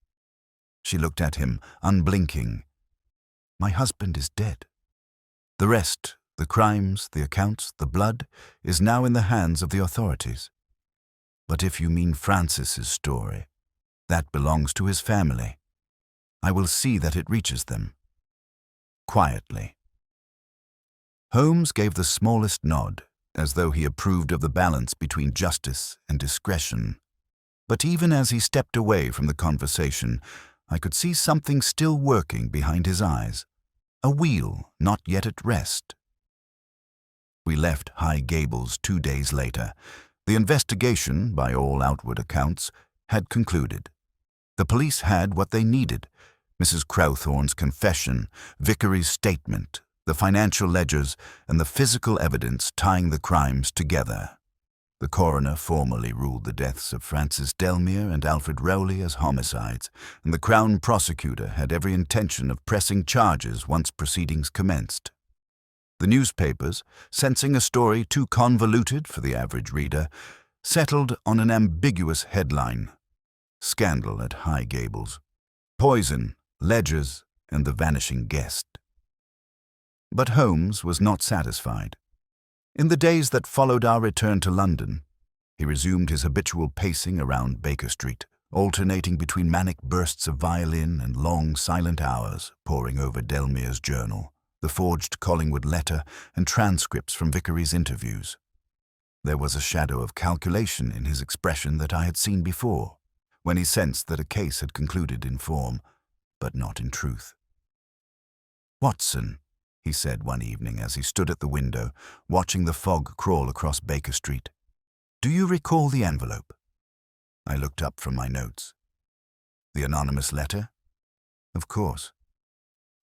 She looked at him, unblinking. "My husband is dead. The rest, the crimes, the accounts, the blood, is now in the hands of the authorities. But if you mean Francis's story, that belongs to his family. I will see that it reaches them." Quietly. Holmes gave the smallest nod, as though he approved of the balance between justice and discretion. But even as he stepped away from the conversation, I could see something still working behind his eyes, a wheel not yet at rest. We left High Gables 2 days later. The investigation, by all outward accounts, had concluded. The police had what they needed: Mrs. Crowthorne's confession, Vickery's statement, the financial ledgers, and the physical evidence tying the crimes together. The coroner formally ruled the deaths of Francis Delmere and Alfred Rowley as homicides, and the Crown prosecutor had every intention of pressing charges once proceedings commenced. The newspapers, sensing a story too convoluted for the average reader, settled on an ambiguous headline: "Scandal at High Gables. Poison, ledgers, and the vanishing guest." But Holmes was not satisfied. In the days that followed our return to London, he resumed his habitual pacing around Baker Street, alternating between manic bursts of violin and long, silent hours, poring over Delmere's journal, the forged Collingwood letter, and transcripts from Vickery's interviews. There was a shadow of calculation in his expression that I had seen before, when he sensed that a case had concluded in form, but not in truth. "Watson," he said one evening as he stood at the window, watching the fog crawl across Baker Street, "do you recall the envelope?" I looked up from my notes. "The anonymous letter?" "Of course.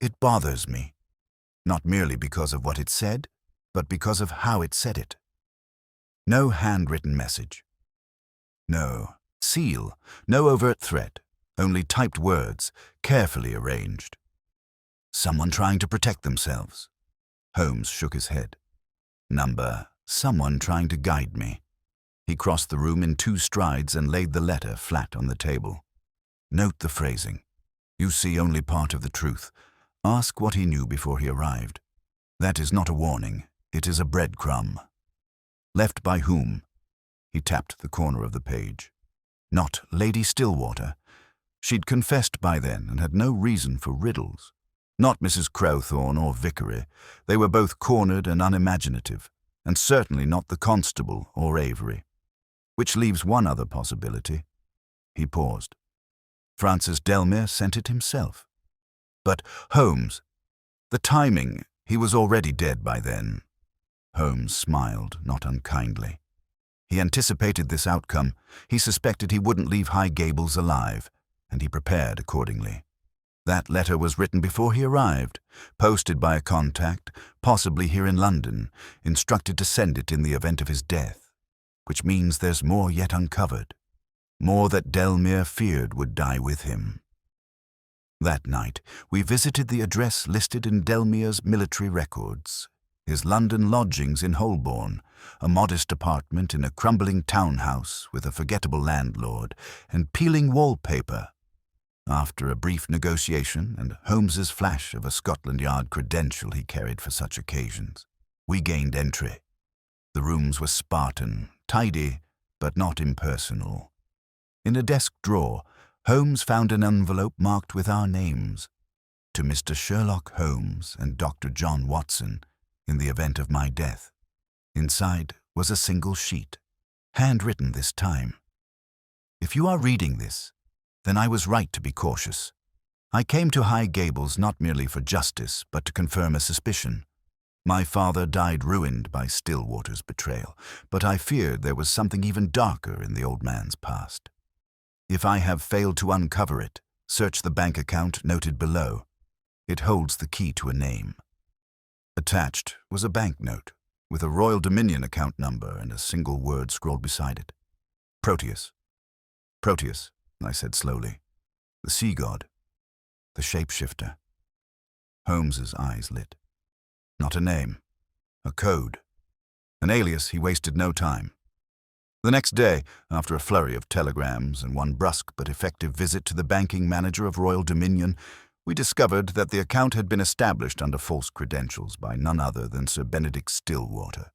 It bothers me, not merely because of what it said, but because of how it said it. No handwritten message. No seal, no overt threat, only typed words, carefully arranged. Someone trying to protect themselves." Holmes shook his head. Someone trying to guide me." He crossed the room in 2 strides and laid the letter flat on the table. "Note the phrasing. You see only part of the truth. Ask what he knew before he arrived. That is not a warning. It is a breadcrumb. Left by whom?" He tapped the corner of the page. "Not Lady Stillwater. She'd confessed by then and had no reason for riddles. Not Mrs. Crowthorne or Vickery. They were both cornered and unimaginative. and certainly not the constable or Avery. Which leaves one other possibility. He paused. Francis Delmere sent it himself. But Holmes, the timing, he was already dead by then. Holmes smiled, not unkindly. He anticipated this outcome. He suspected he wouldn't leave High Gables alive, and he prepared accordingly. That letter was written before he arrived, posted by a contact, possibly here in London, instructed to send it in the event of his death, which means there's more yet uncovered, more that Delmere feared would die with him. That night, we visited the address listed in Delmere's military records, his London lodgings in Holborn, a modest apartment in a crumbling townhouse with a forgettable landlord and peeling wallpaper. After a brief negotiation and Holmes's flash of a Scotland Yard credential he carried for such occasions, we gained entry. The rooms were Spartan, tidy, but not impersonal. In a desk drawer, Holmes found an envelope marked with our names, to Mr. Sherlock Holmes and Dr. John Watson, in the event of my death. Inside was a single sheet, handwritten this time. If you are reading this, then I was right to be cautious. I came to High Gables not merely for justice, but to confirm a suspicion. My father died ruined by Stillwater's betrayal, but I feared there was something even darker in the old man's past. If I have failed to uncover it, search the bank account noted below. It holds the key to a name. Attached was a banknote with a Royal Dominion account number and a single word scrawled beside it. Proteus. Proteus, I said slowly. The sea god. The shapeshifter. Holmes's eyes lit. Not a name. A code. An alias he wasted no time. The next day, after a flurry of telegrams and one brusque but effective visit to the banking manager of Royal Dominion, we discovered that the account had been established under false credentials by none other than Sir Benedict Stillwater.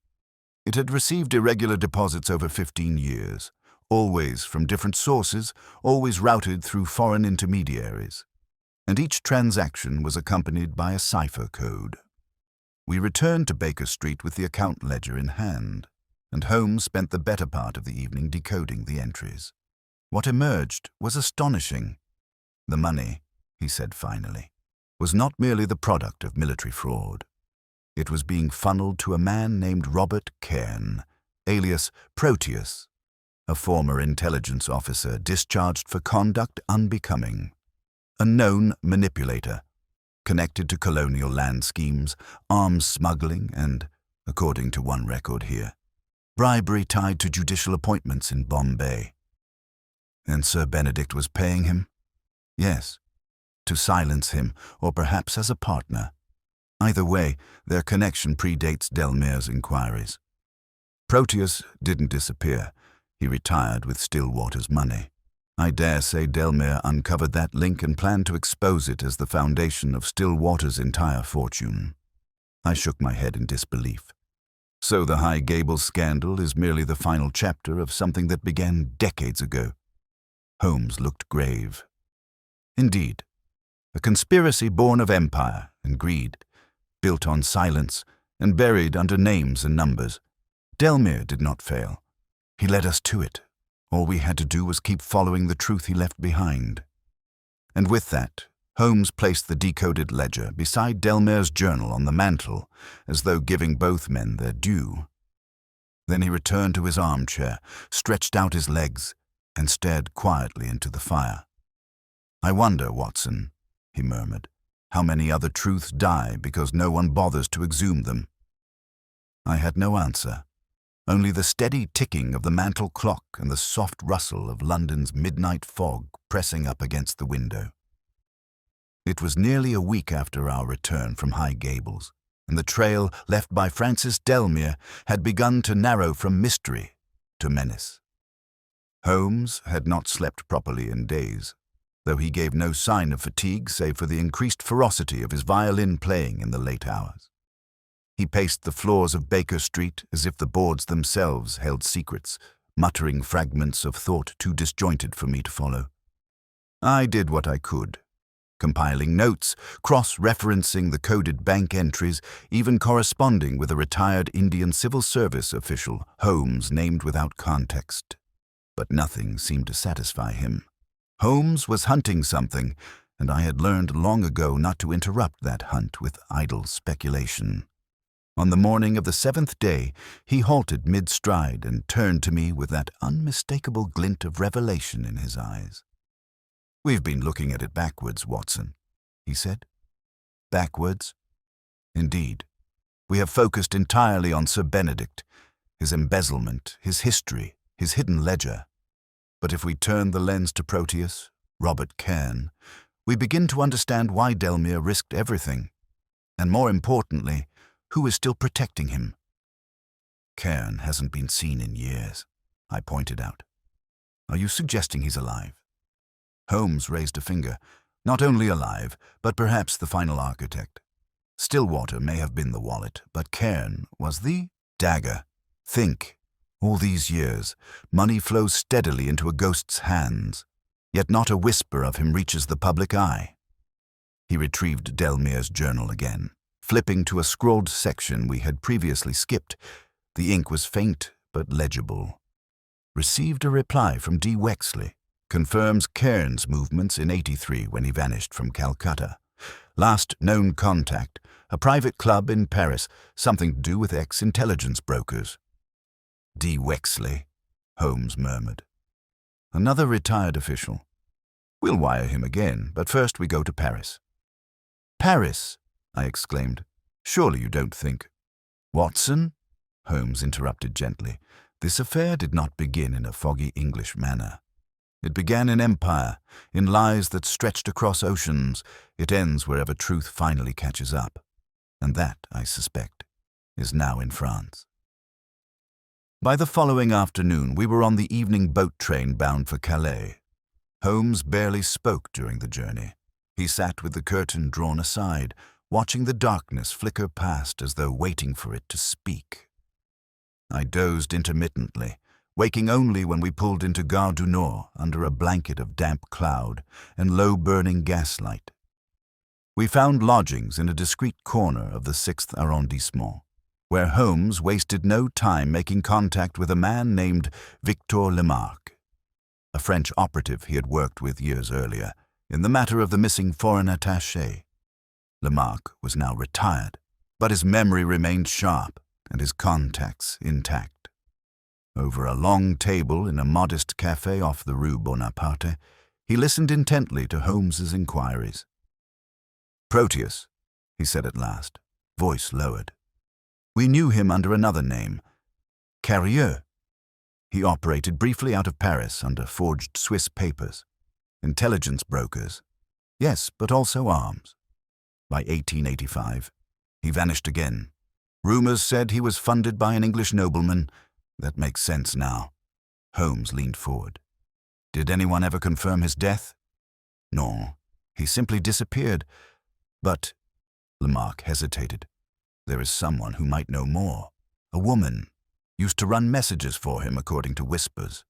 It had received irregular deposits over 15 years, always from different sources, always routed through foreign intermediaries, and each transaction was accompanied by a cipher code. We returned to Baker Street with the account ledger in hand, and Holmes spent the better part of the evening decoding the entries. What emerged was astonishing. The money, he said finally, was not merely the product of military fraud. It was being funneled to a man named Robert Cairn, alias Proteus, a former intelligence officer discharged for conduct unbecoming, a known manipulator, connected to colonial land schemes, arms smuggling, and, according to one record here, bribery tied to judicial appointments in Bombay. And Sir Benedict was paying him? Yes, to silence him, or perhaps as a partner. Either way, their connection predates Delmere's inquiries. Proteus didn't disappear. He retired with Stillwater's money. I dare say Delmere uncovered that link and planned to expose it as the foundation of Stillwater's entire fortune. I shook my head in disbelief. So the High Gables scandal is merely the final chapter of something that began decades ago. Holmes looked grave. Indeed, a conspiracy born of empire and greed, built on silence and buried under names and numbers. Delmere did not fail. He led us to it. All we had to do was keep following the truth he left behind. And with that, Holmes placed the decoded ledger beside Delmere's journal on the mantel, as though giving both men their due. Then he returned to his armchair, stretched out his legs, and stared quietly into the fire. "I wonder, Watson," he murmured, "how many other truths die because no one bothers to exhume them." I had no answer, only the steady ticking of the mantel clock and the soft rustle of London's midnight fog pressing up against the window. It was nearly a week after our return from High Gables, and the trail left by Francis Delmere had begun to narrow from mystery to menace. Holmes had not slept properly in days, though he gave no sign of fatigue save for the increased ferocity of his violin playing in the late hours. He paced the floors of Baker Street as if the boards themselves held secrets, muttering fragments of thought too disjointed for me to follow. I did what I could. compiling notes, cross-referencing the coded bank entries, even corresponding with a retired Indian civil service official, Holmes, named without context. But nothing seemed to satisfy him. Holmes was hunting something, and I had learned long ago not to interrupt that hunt with idle speculation. On the morning of the 7th day, he halted mid-stride and turned to me with that unmistakable glint of revelation in his eyes. "We've been looking at it backwards, Watson," he said. "Backwards?" "Indeed. We have focused entirely on Sir Benedict, his embezzlement, his history, his hidden ledger. But if we turn the lens to Proteus, Robert Cairn, we begin to understand why Delmere risked everything, and more importantly, who is still protecting him." "Cairn hasn't been seen in years," I pointed out. "Are you suggesting he's alive?" Holmes raised a finger. "Not only alive, but perhaps the final architect. Stillwater may have been the wallet, but Cairn was the dagger. Think. All these years, money flows steadily into a ghost's hands, yet not a whisper of him reaches the public eye." He retrieved Delmere's journal again, flipping to a scrawled section we had previously skipped. The ink was faint but legible. "Received a reply from D. Wexley. Confirms Cairn's movements in '83 when he vanished from Calcutta. Last known contact, a private club in Paris, something to do with ex-intelligence brokers." "D. Wexley," Holmes murmured. "Another retired official. We'll wire him again, but first we go to Paris." "Paris!" I exclaimed. "Surely you don't think—" "Watson," Holmes interrupted gently, "this affair did not begin in a foggy English manner. It began in empire, in lies that stretched across oceans. It ends wherever truth finally catches up. And that, I suspect, is now in France." By the following afternoon, we were on the evening boat train bound for Calais. Holmes barely spoke during the journey. He sat with the curtain drawn aside, watching the darkness flicker past as though waiting for it to speak. I dozed intermittently, waking only when we pulled into Gare du Nord under a blanket of damp cloud and low-burning gaslight. We found lodgings in a discreet corner of the 6th arrondissement, where Holmes wasted no time making contact with a man named Victor Lemarque, a French operative he had worked with years earlier, in the matter of the missing foreign attaché. Lemarque was now retired, but his memory remained sharp and his contacts intact. Over a long table in a modest café off the Rue Bonaparte, he listened intently to Holmes's inquiries. "Proteus," he said at last, voice lowered. "We knew him under another name, Carrieux. He operated briefly out of Paris under forged Swiss papers. Intelligence brokers. Yes, but also arms. By 1885, he vanished again. Rumors said he was funded by an English nobleman. That makes sense now." Holmes leaned forward. "Did anyone ever confirm his death?" "No, he simply disappeared. But—" Lemarque hesitated. "There is someone who might know more. A woman. Used to run messages for him, according to whispers.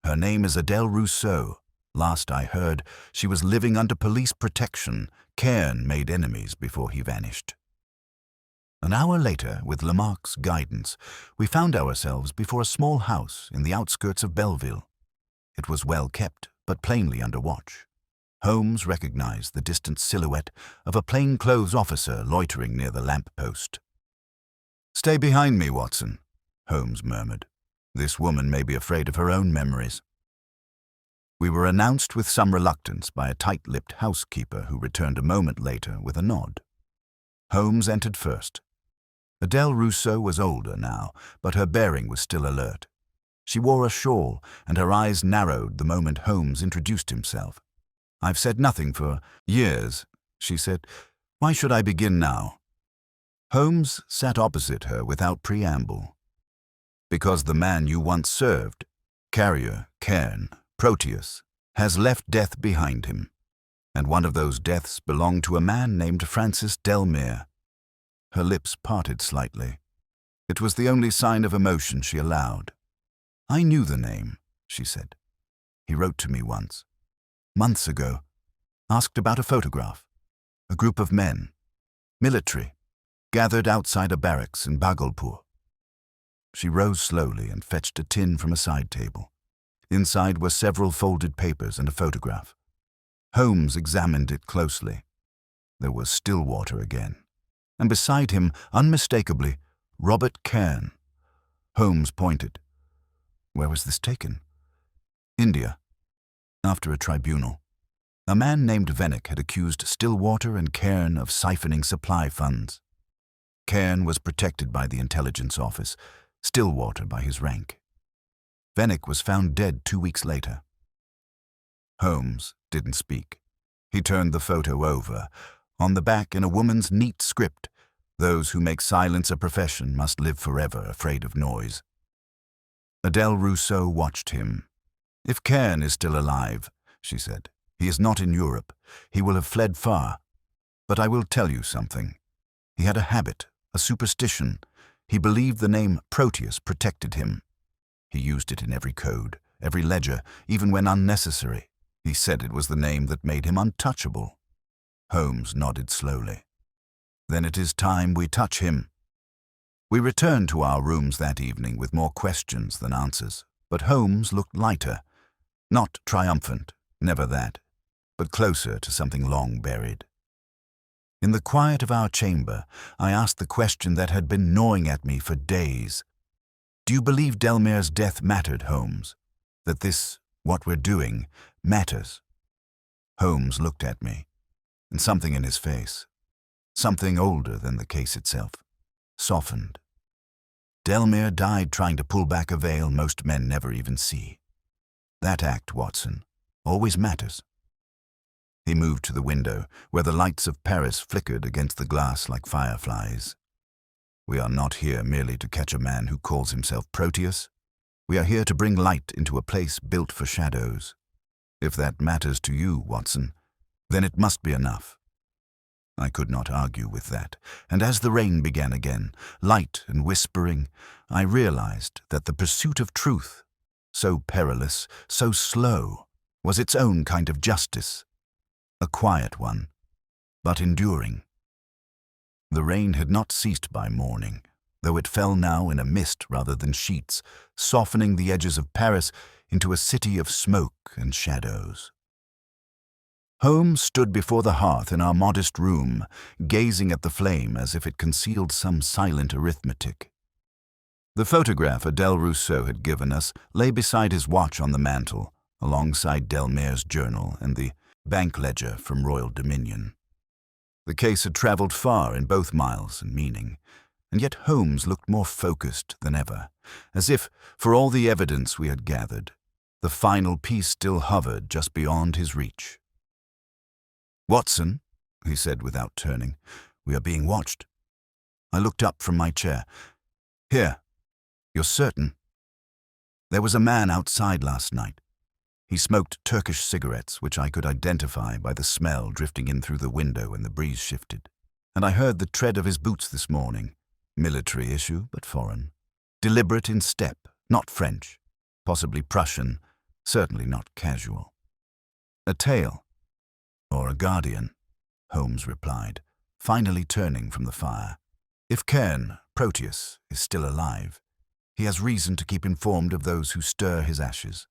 Her name is Adele Rousseau. Last I heard, she was living under police protection. Cairn made enemies before he vanished." An hour later, with Lemarque's guidance, we found ourselves before a small house in the outskirts of Belleville. It was well kept, but plainly under watch. Holmes recognized the distant silhouette of a plainclothes officer loitering near the lamp-post. "Stay behind me, Watson," Holmes murmured. "This woman may be afraid of her own memories." We were announced with some reluctance by a tight-lipped housekeeper who returned a moment later with a nod. Holmes entered first. Adele Rousseau was older now, but her bearing was still alert. She wore a shawl, and her eyes narrowed the moment Holmes introduced himself. "I've said nothing for years," she said. "Why should I begin now?" Holmes sat opposite her without preamble. "Because the man you once served, Carrieux, Cairn, Proteus, has left death behind him. And one of those deaths belonged to a man named Francis Delmere." Her lips parted slightly. It was the only sign of emotion she allowed. "I knew the name," she said. "He wrote to me once. Months ago. Asked about a photograph. A group of men, military, gathered outside a barracks in Bhagalpur. She rose slowly and fetched a tin from a side table. Inside were several folded papers and a photograph. Holmes examined it closely. There was Stillwater again, and beside him, unmistakably, Robert Cairn. Holmes pointed. Where was this taken? India. After a tribunal. A man named Vennick had accused Stillwater and Cairn of siphoning supply funds. Cairn was protected by the intelligence office, Stillwater by his rank. Vennick was found dead 2 weeks later. Holmes didn't speak. He turned the photo over. On the back, in a woman's neat script, those who make silence a profession must live forever afraid of noise. Adele Rousseau watched him. If Cairn is still alive, she said, he is not in Europe. He will have fled far. But I will tell you something. He had a habit, a superstition. He believed the name Proteus protected him. He used it in every code, every ledger, even when unnecessary. He said it was the name that made him untouchable. Holmes nodded slowly. Then it is time we touch him. We returned to our rooms that evening with more questions than answers, but Holmes looked lighter. Not triumphant, never that, but closer to something long buried. In the quiet of our chamber, I asked the question that had been gnawing at me for days. Do you believe Delmare's death mattered, Holmes? That this, what we're doing, matters? Holmes looked at me, and something in his face, something older than the case itself, softened. Delmare died trying to pull back a veil most men never even see. That act, Watson, always matters. He moved to the window, where the lights of Paris flickered against the glass like fireflies. We are not here merely to catch a man who calls himself Proteus. We are here to bring light into a place built for shadows. If that matters to you, Watson, then it must be enough. I could not argue with that, and as the rain began again, light and whispering, I realized that the pursuit of truth, so perilous, so slow, was its own kind of justice. A quiet one, but enduring. The rain had not ceased by morning, though it fell now in a mist rather than sheets, softening the edges of Paris into a city of smoke and shadows. Holmes stood before the hearth in our modest room, gazing at the flame as if it concealed some silent arithmetic. The photograph Adele Rousseau had given us lay beside his watch on the mantel, alongside Delmare's journal and the bank ledger from Royal Dominion. The case had travelled far in both miles and meaning, and yet Holmes looked more focused than ever, as if, for all the evidence we had gathered, the final piece still hovered just beyond his reach. "Watson," he said without turning, "we are being watched." I looked up from my chair. "Here, you're certain?" "There was a man outside last night. He smoked Turkish cigarettes, which I could identify by the smell drifting in through the window when the breeze shifted. And I heard the tread of his boots this morning. Military issue, but foreign. Deliberate in step, not French. Possibly Prussian, certainly not casual. A tale, or a guardian," Holmes replied, finally turning from the fire. "If Cairn, Proteus, is still alive, he has reason to keep informed of those who stir his ashes.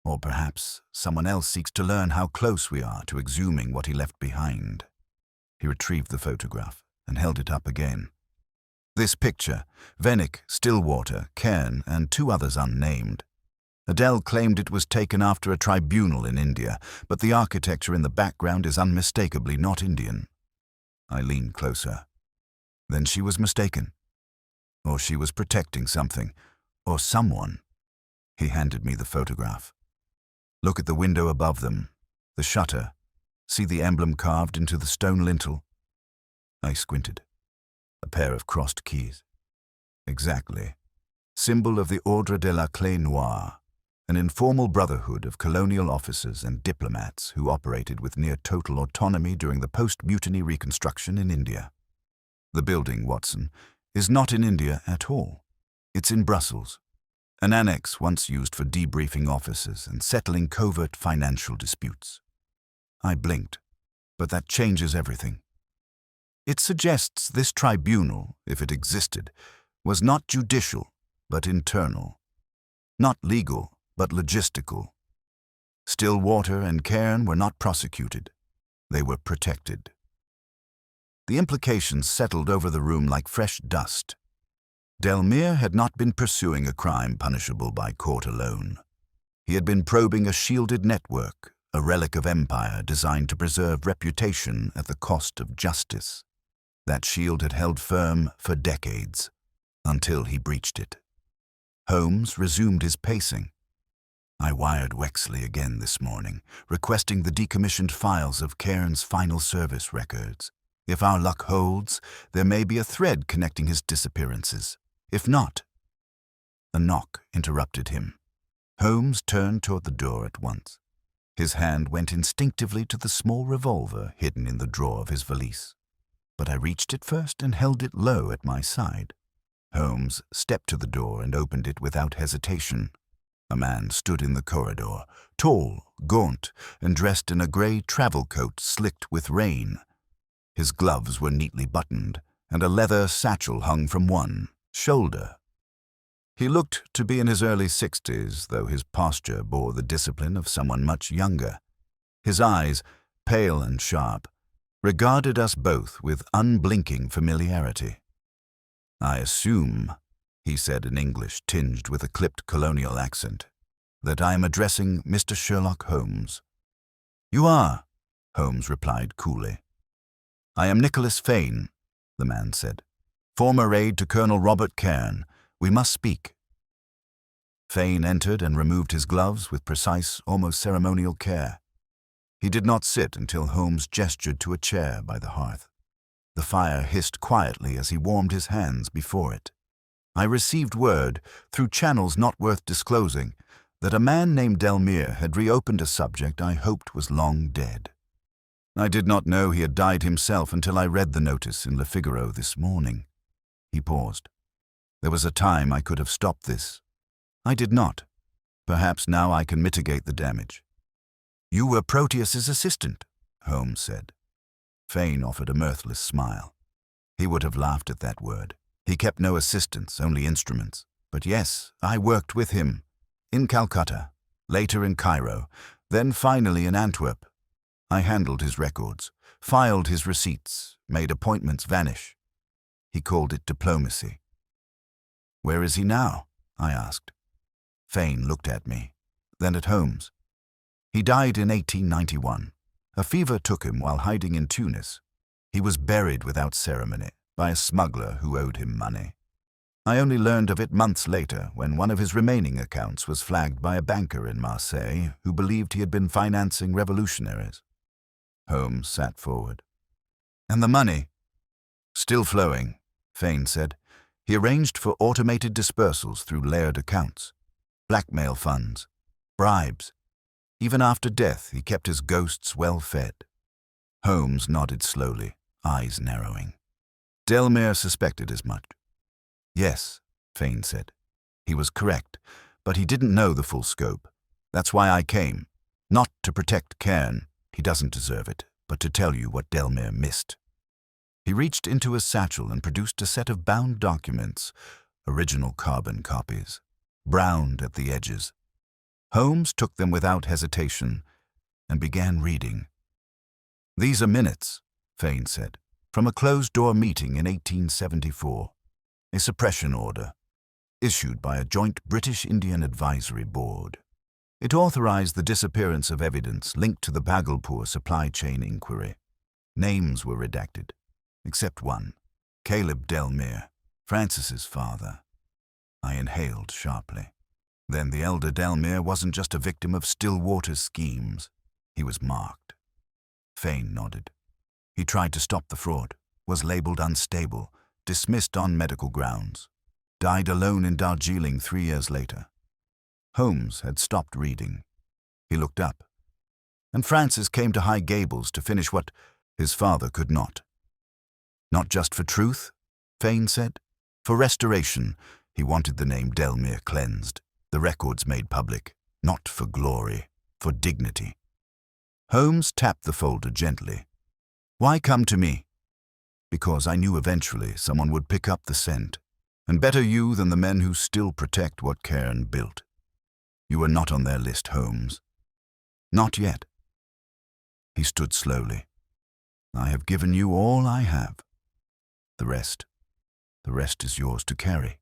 Or perhaps someone else seeks to learn how close we are to exhuming what he left behind." He retrieved the photograph and held it up again. This picture, Vennick, Stillwater, Cairn, and 2 others unnamed. Adele claimed it was taken after a tribunal in India, but the architecture in the background is unmistakably not Indian. I leaned closer. Then she was mistaken. Or she was protecting something, or someone. He handed me the photograph. "Look at the window above them, the shutter. See the emblem carved into the stone lintel?" I squinted. A pair of crossed keys. Exactly. Symbol of the Ordre de la Clé Noire, an informal brotherhood of colonial officers and diplomats who operated with near total autonomy during the post-mutiny reconstruction in India. The building, Watson, is not in India at all. It's in Brussels. An annex once used for debriefing officers and settling covert financial disputes. I blinked. But that changes everything. It suggests this tribunal, if it existed, was not judicial, but internal. Not legal, but logistical. Stillwater and Cairn were not prosecuted. They were protected. The implications settled over the room like fresh dust. Delmere had not been pursuing a crime punishable by court alone. He had been probing a shielded network, a relic of empire designed to preserve reputation at the cost of justice. That shield had held firm for decades, until he breached it. Holmes resumed his pacing. I wired Wexley again this morning, requesting the decommissioned files of Cairn's final service records. If our luck holds, there may be a thread connecting his disappearances. If not... A knock interrupted him. Holmes turned toward the door at once. His hand went instinctively to the small revolver hidden in the drawer of his valise. But I reached it first and held it low at my side. Holmes stepped to the door and opened it without hesitation. A man stood in the corridor, tall, gaunt, and dressed in a gray travel coat slicked with rain. His gloves were neatly buttoned, and a leather satchel hung from one shoulder. He looked to be in his early 60s, though his posture bore the discipline of someone much younger. His eyes, pale and sharp, regarded us both with unblinking familiarity. "I assume," he said in English tinged with a clipped colonial accent, "that I am addressing Mr. Sherlock Holmes." "You are," Holmes replied coolly. "I am Nicholas Fane," the man said, "former aide to Colonel Robert Cairn. We must speak." Fane entered and removed his gloves with precise, almost ceremonial care. He did not sit until Holmes gestured to a chair by the hearth. The fire hissed quietly as he warmed his hands before it. I received word, through channels not worth disclosing, that a man named Delmere had reopened a subject I hoped was long dead. I did not know he had died himself until I read the notice in Le Figaro this morning. He paused. There was a time I could have stopped this. I did not. Perhaps now I can mitigate the damage. "You were Proteus's assistant," Holmes said. Fane offered a mirthless smile. He would have laughed at that word. He kept no assistants, only instruments. But yes, I worked with him. In Calcutta, later in Cairo, then finally in Antwerp. I handled his records, filed his receipts, made appointments vanish. He called it diplomacy. "Where is he now?" I asked. Fane looked at me, then at Holmes. "He died in 1891. A fever took him while hiding in Tunis. He was buried without ceremony by a smuggler who owed him money. I only learned of it months later when one of his remaining accounts was flagged by a banker in Marseille who believed he had been financing revolutionaries." Holmes sat forward. "And the money?" "Still flowing," Fane said. "He arranged for automated dispersals through layered accounts. Blackmail funds, bribes. Even after death, he kept his ghosts well fed." Holmes nodded slowly, eyes narrowing. "Delmere suspected as much." "Yes," Fane said. "He was correct, but he didn't know the full scope. That's why I came. Not to protect Cairn, he doesn't deserve it, but to tell you what Delmere missed." He reached into his satchel and produced a set of bound documents, original carbon copies, browned at the edges. Holmes took them without hesitation and began reading. "These are minutes," Fane said, "from a closed-door meeting in 1874. A suppression order, issued by a joint British-Indian advisory board. It authorized the disappearance of evidence linked to the Bhagalpur supply chain inquiry. Names were redacted, except one, Caleb Delmere, Francis's father." I inhaled sharply. Then the elder Delmere wasn't just a victim of Stillwater's schemes. He was marked. Fane nodded. He tried to stop the fraud, was labeled unstable, dismissed on medical grounds. Died alone in Darjeeling 3 years later. Holmes had stopped reading. He looked up. And Francis came to High Gables to finish what his father could not. "Not just for truth," Fane said. "For restoration, he wanted the name Delmere cleansed, the records made public, not for glory, for dignity." Holmes tapped the folder gently, Why come to me? Because I knew eventually someone would pick up the scent, and better you than the men who still protect what Cairn built. You were not on their list, Holmes. Not yet. He stood slowly. I have given you all I have. The rest is yours to carry.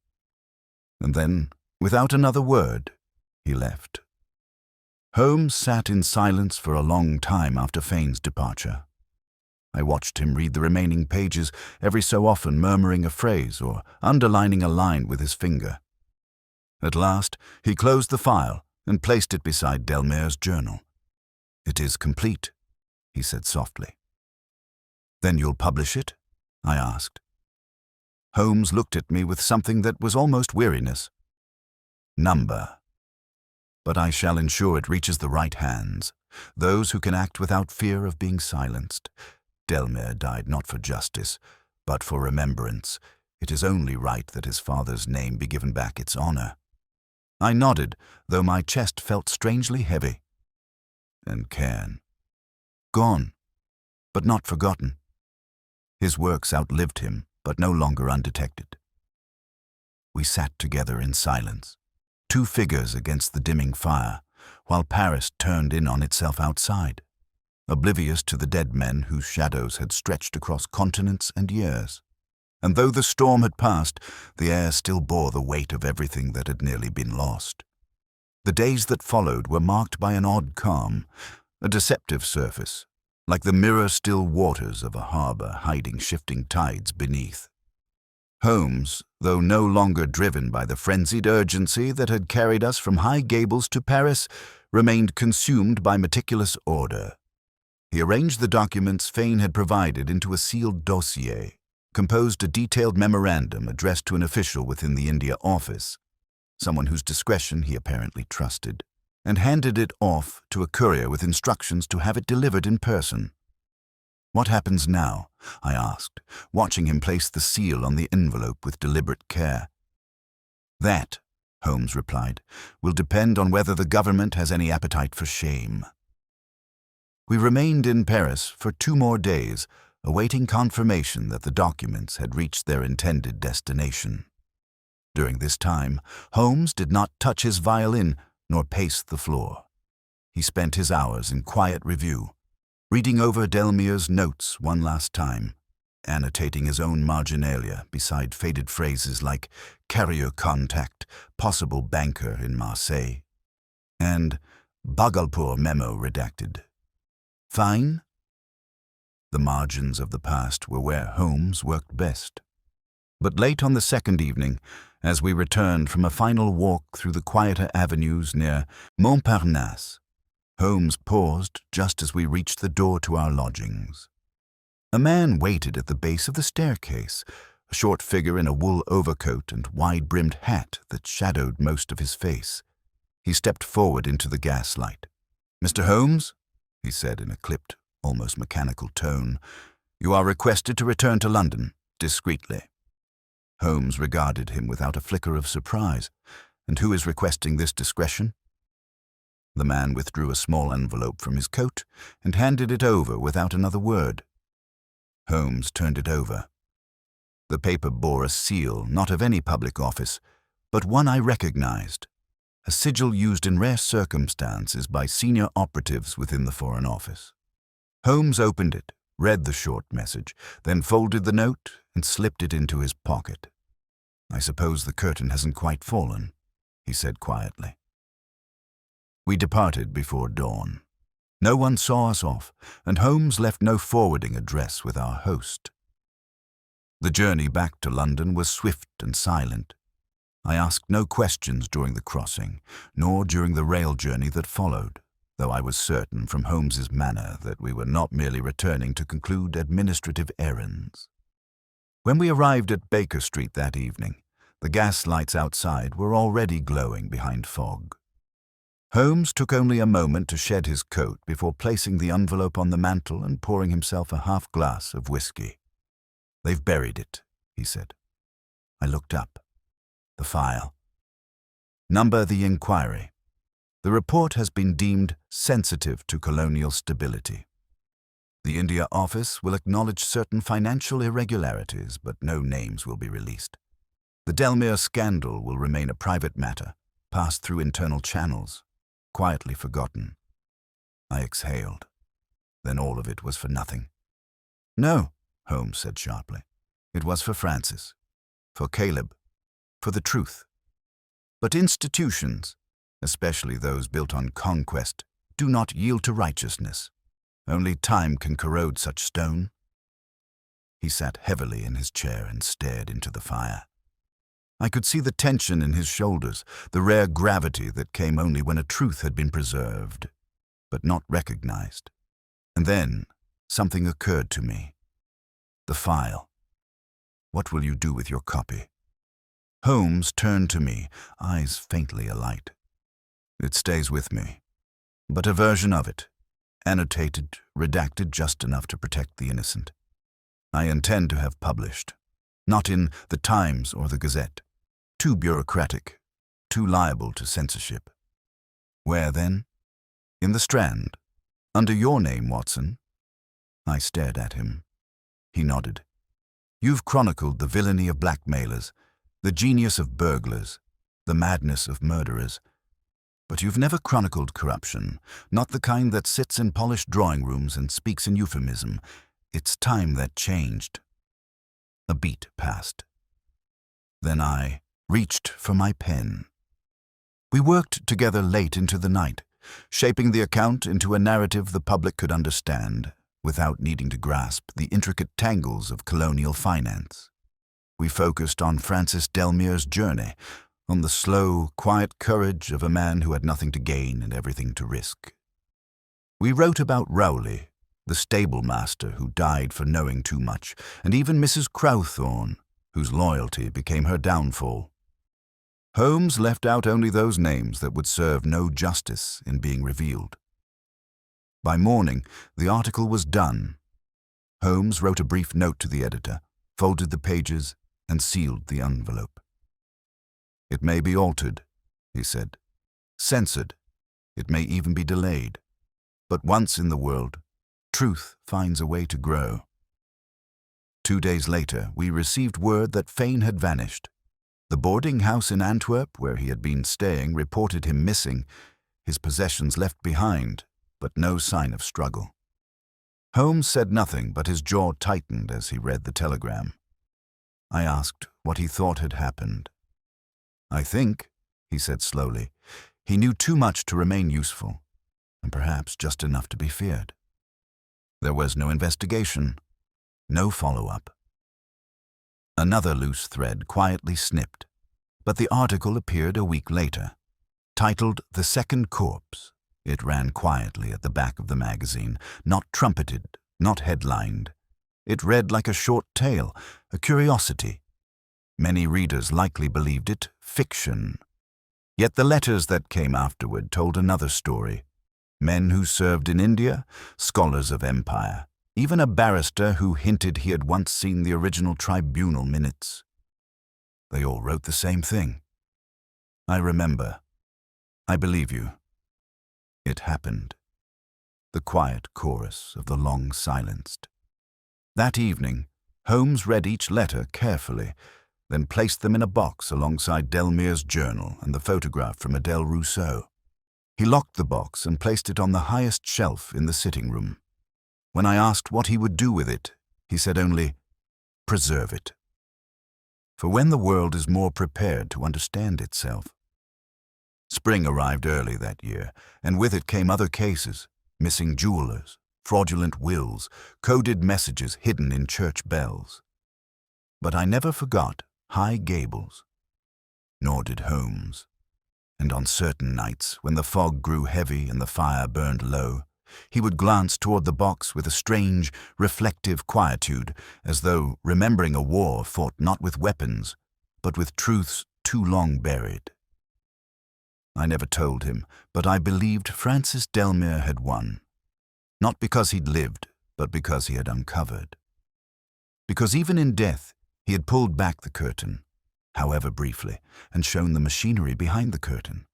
And then, without another word, he left. Holmes sat in silence for a long time after Fane's departure. I watched him read the remaining pages, every so often murmuring a phrase or underlining a line with his finger. At last, he closed the file and placed it beside Delmare's journal. "It is complete," he said softly. "Then you'll publish it?" I asked. Holmes looked at me with something that was almost weariness. "Number. But I shall ensure it reaches the right hands, those who can act without fear of being silenced. Delmare died not for justice, but for remembrance. It is only right that his father's name be given back its honor." I nodded, though my chest felt strangely heavy. And Cairn. Gone, but not forgotten. His works outlived him, but no longer undetected. We sat together in silence, two figures against the dimming fire, while Paris turned in on itself outside, oblivious to the dead men whose shadows had stretched across continents and years. And though the storm had passed, the air still bore the weight of everything that had nearly been lost. The days that followed were marked by an odd calm, a deceptive surface, like the mirror-still waters of a harbor hiding shifting tides beneath. Holmes, though no longer driven by the frenzied urgency that had carried us from High Gables to Paris, remained consumed by meticulous order. He arranged the documents Fane had provided into a sealed dossier, composed a detailed memorandum addressed to an official within the India office, someone whose discretion he apparently trusted, and handed it off to a courier with instructions to have it delivered in person. "What happens now?" I asked, watching him place the seal on the envelope with deliberate care. "That," Holmes replied, "will depend on whether the government has any appetite for shame." We remained in Paris for 2 more days, awaiting confirmation that the documents had reached their intended destination. During this time, Holmes did not touch his violin nor pace the floor. He spent his hours in quiet review, reading over Delmare's notes one last time, annotating his own marginalia beside faded phrases like carrier contact, possible banker in Marseille, and Bhagalpur memo redacted. Fine? The margins of the past were where Holmes worked best. But late on the second evening, as we returned from a final walk through the quieter avenues near Montparnasse, Holmes paused just as we reached the door to our lodgings. A man waited at the base of the staircase, a short figure in a wool overcoat and wide-brimmed hat that shadowed most of his face. He stepped forward into the gaslight. "Mr. Holmes," he said in a clipped, almost mechanical tone, "you are requested to return to London, discreetly." Holmes regarded him without a flicker of surprise. "And who is requesting this discretion?" The man withdrew a small envelope from his coat and handed it over without another word. Holmes turned it over. The paper bore a seal not of any public office, but one I recognized, a sigil used in rare circumstances by senior operatives within the Foreign Office. Holmes opened it, read the short message, then folded the note and slipped it into his pocket. "I suppose the curtain hasn't quite fallen," he said quietly. We departed before dawn. No one saw us off, and Holmes left no forwarding address with our host. The journey back to London was swift and silent. I asked no questions during the crossing, nor during the rail journey that followed, though I was certain from Holmes's manner that we were not merely returning to conclude administrative errands. When we arrived at Baker Street that evening, the gas lights outside were already glowing behind fog. Holmes took only a moment to shed his coat before placing the envelope on the mantel and pouring himself a half-glass of whiskey. "They've buried it," he said. I looked up. The file. Number the inquiry. The report has been deemed sensitive to colonial stability. The India office will acknowledge certain financial irregularities, but no names will be released. The Delmere scandal will remain a private matter, passed through internal channels, quietly forgotten. I exhaled. Then all of it was for nothing. No, Holmes said sharply. It was for Francis, for Caleb, for the truth. But institutions, especially those built on conquest, do not yield to righteousness. Only time can corrode such stone. He sat heavily in his chair and stared into the fire. I could see the tension in his shoulders, the rare gravity that came only when a truth had been preserved, but not recognized. And then something occurred to me. The file. What will you do with your copy? Holmes turned to me, eyes faintly alight. It stays with me, but a version of it, annotated, redacted just enough to protect the innocent. I intend to have published, not in the Times or the Gazette. Too bureaucratic, too liable to censorship. Where then? In the Strand. Under your name, Watson. I stared at him. He nodded. You've chronicled the villainy of blackmailers, the genius of burglars, the madness of murderers. But you've never chronicled corruption, not the kind that sits in polished drawing rooms and speaks in euphemism. It's time that changed. A beat passed. Then I reached for my pen. We worked together late into the night, shaping the account into a narrative the public could understand, without needing to grasp the intricate tangles of colonial finance. We focused on Francis Delmere's journey, on the slow, quiet courage of a man who had nothing to gain and everything to risk. We wrote about Rowley, the stable master who died for knowing too much, and even Mrs. Crowthorne, whose loyalty became her downfall. Holmes left out only those names that would serve no justice in being revealed. By morning, the article was done. Holmes wrote a brief note to the editor, folded the pages, and sealed the envelope. It may be altered, he said, censored. It may even be delayed. But once in the world, truth finds a way to grow. 2 days later, we received word that Fane had vanished. The boarding house in Antwerp, where he had been staying, reported him missing, his possessions left behind, but no sign of struggle. Holmes said nothing, but his jaw tightened as he read the telegram. I asked what he thought had happened. I think, he said slowly, he knew too much to remain useful, and perhaps just enough to be feared. There was no investigation, no follow-up. Another loose thread quietly snipped, but the article appeared a week later. Titled The Second Corpse, it ran quietly at the back of the magazine, not trumpeted, not headlined. It read like a short tale, a curiosity. Many readers likely believed it fiction. Yet the letters that came afterward told another story. Men who served in India, scholars of empire, even a barrister who hinted he had once seen the original tribunal minutes. They all wrote the same thing. I remember. I believe you. It happened. The quiet chorus of the long silenced. That evening, Holmes read each letter carefully, then placed them in a box alongside Delmere's journal and the photograph from Adele Rousseau. He locked the box and placed it on the highest shelf in the sitting room. When I asked what he would do with it, he said only, "Preserve it." For when the world is more prepared to understand itself. Spring arrived early that year, and with it came other cases, missing jewelers, fraudulent wills, coded messages hidden in church bells. But I never forgot high gables, nor did Holmes. And on certain nights, when the fog grew heavy and the fire burned low, he would glance toward the box with a strange, reflective quietude, as though remembering a war fought not with weapons, but with truths too long buried. I never told him, but I believed Francis Delmere had won. Not because he'd lived, but because he had uncovered. Because even in death, he had pulled back the curtain, however briefly, and shown the machinery behind the curtain.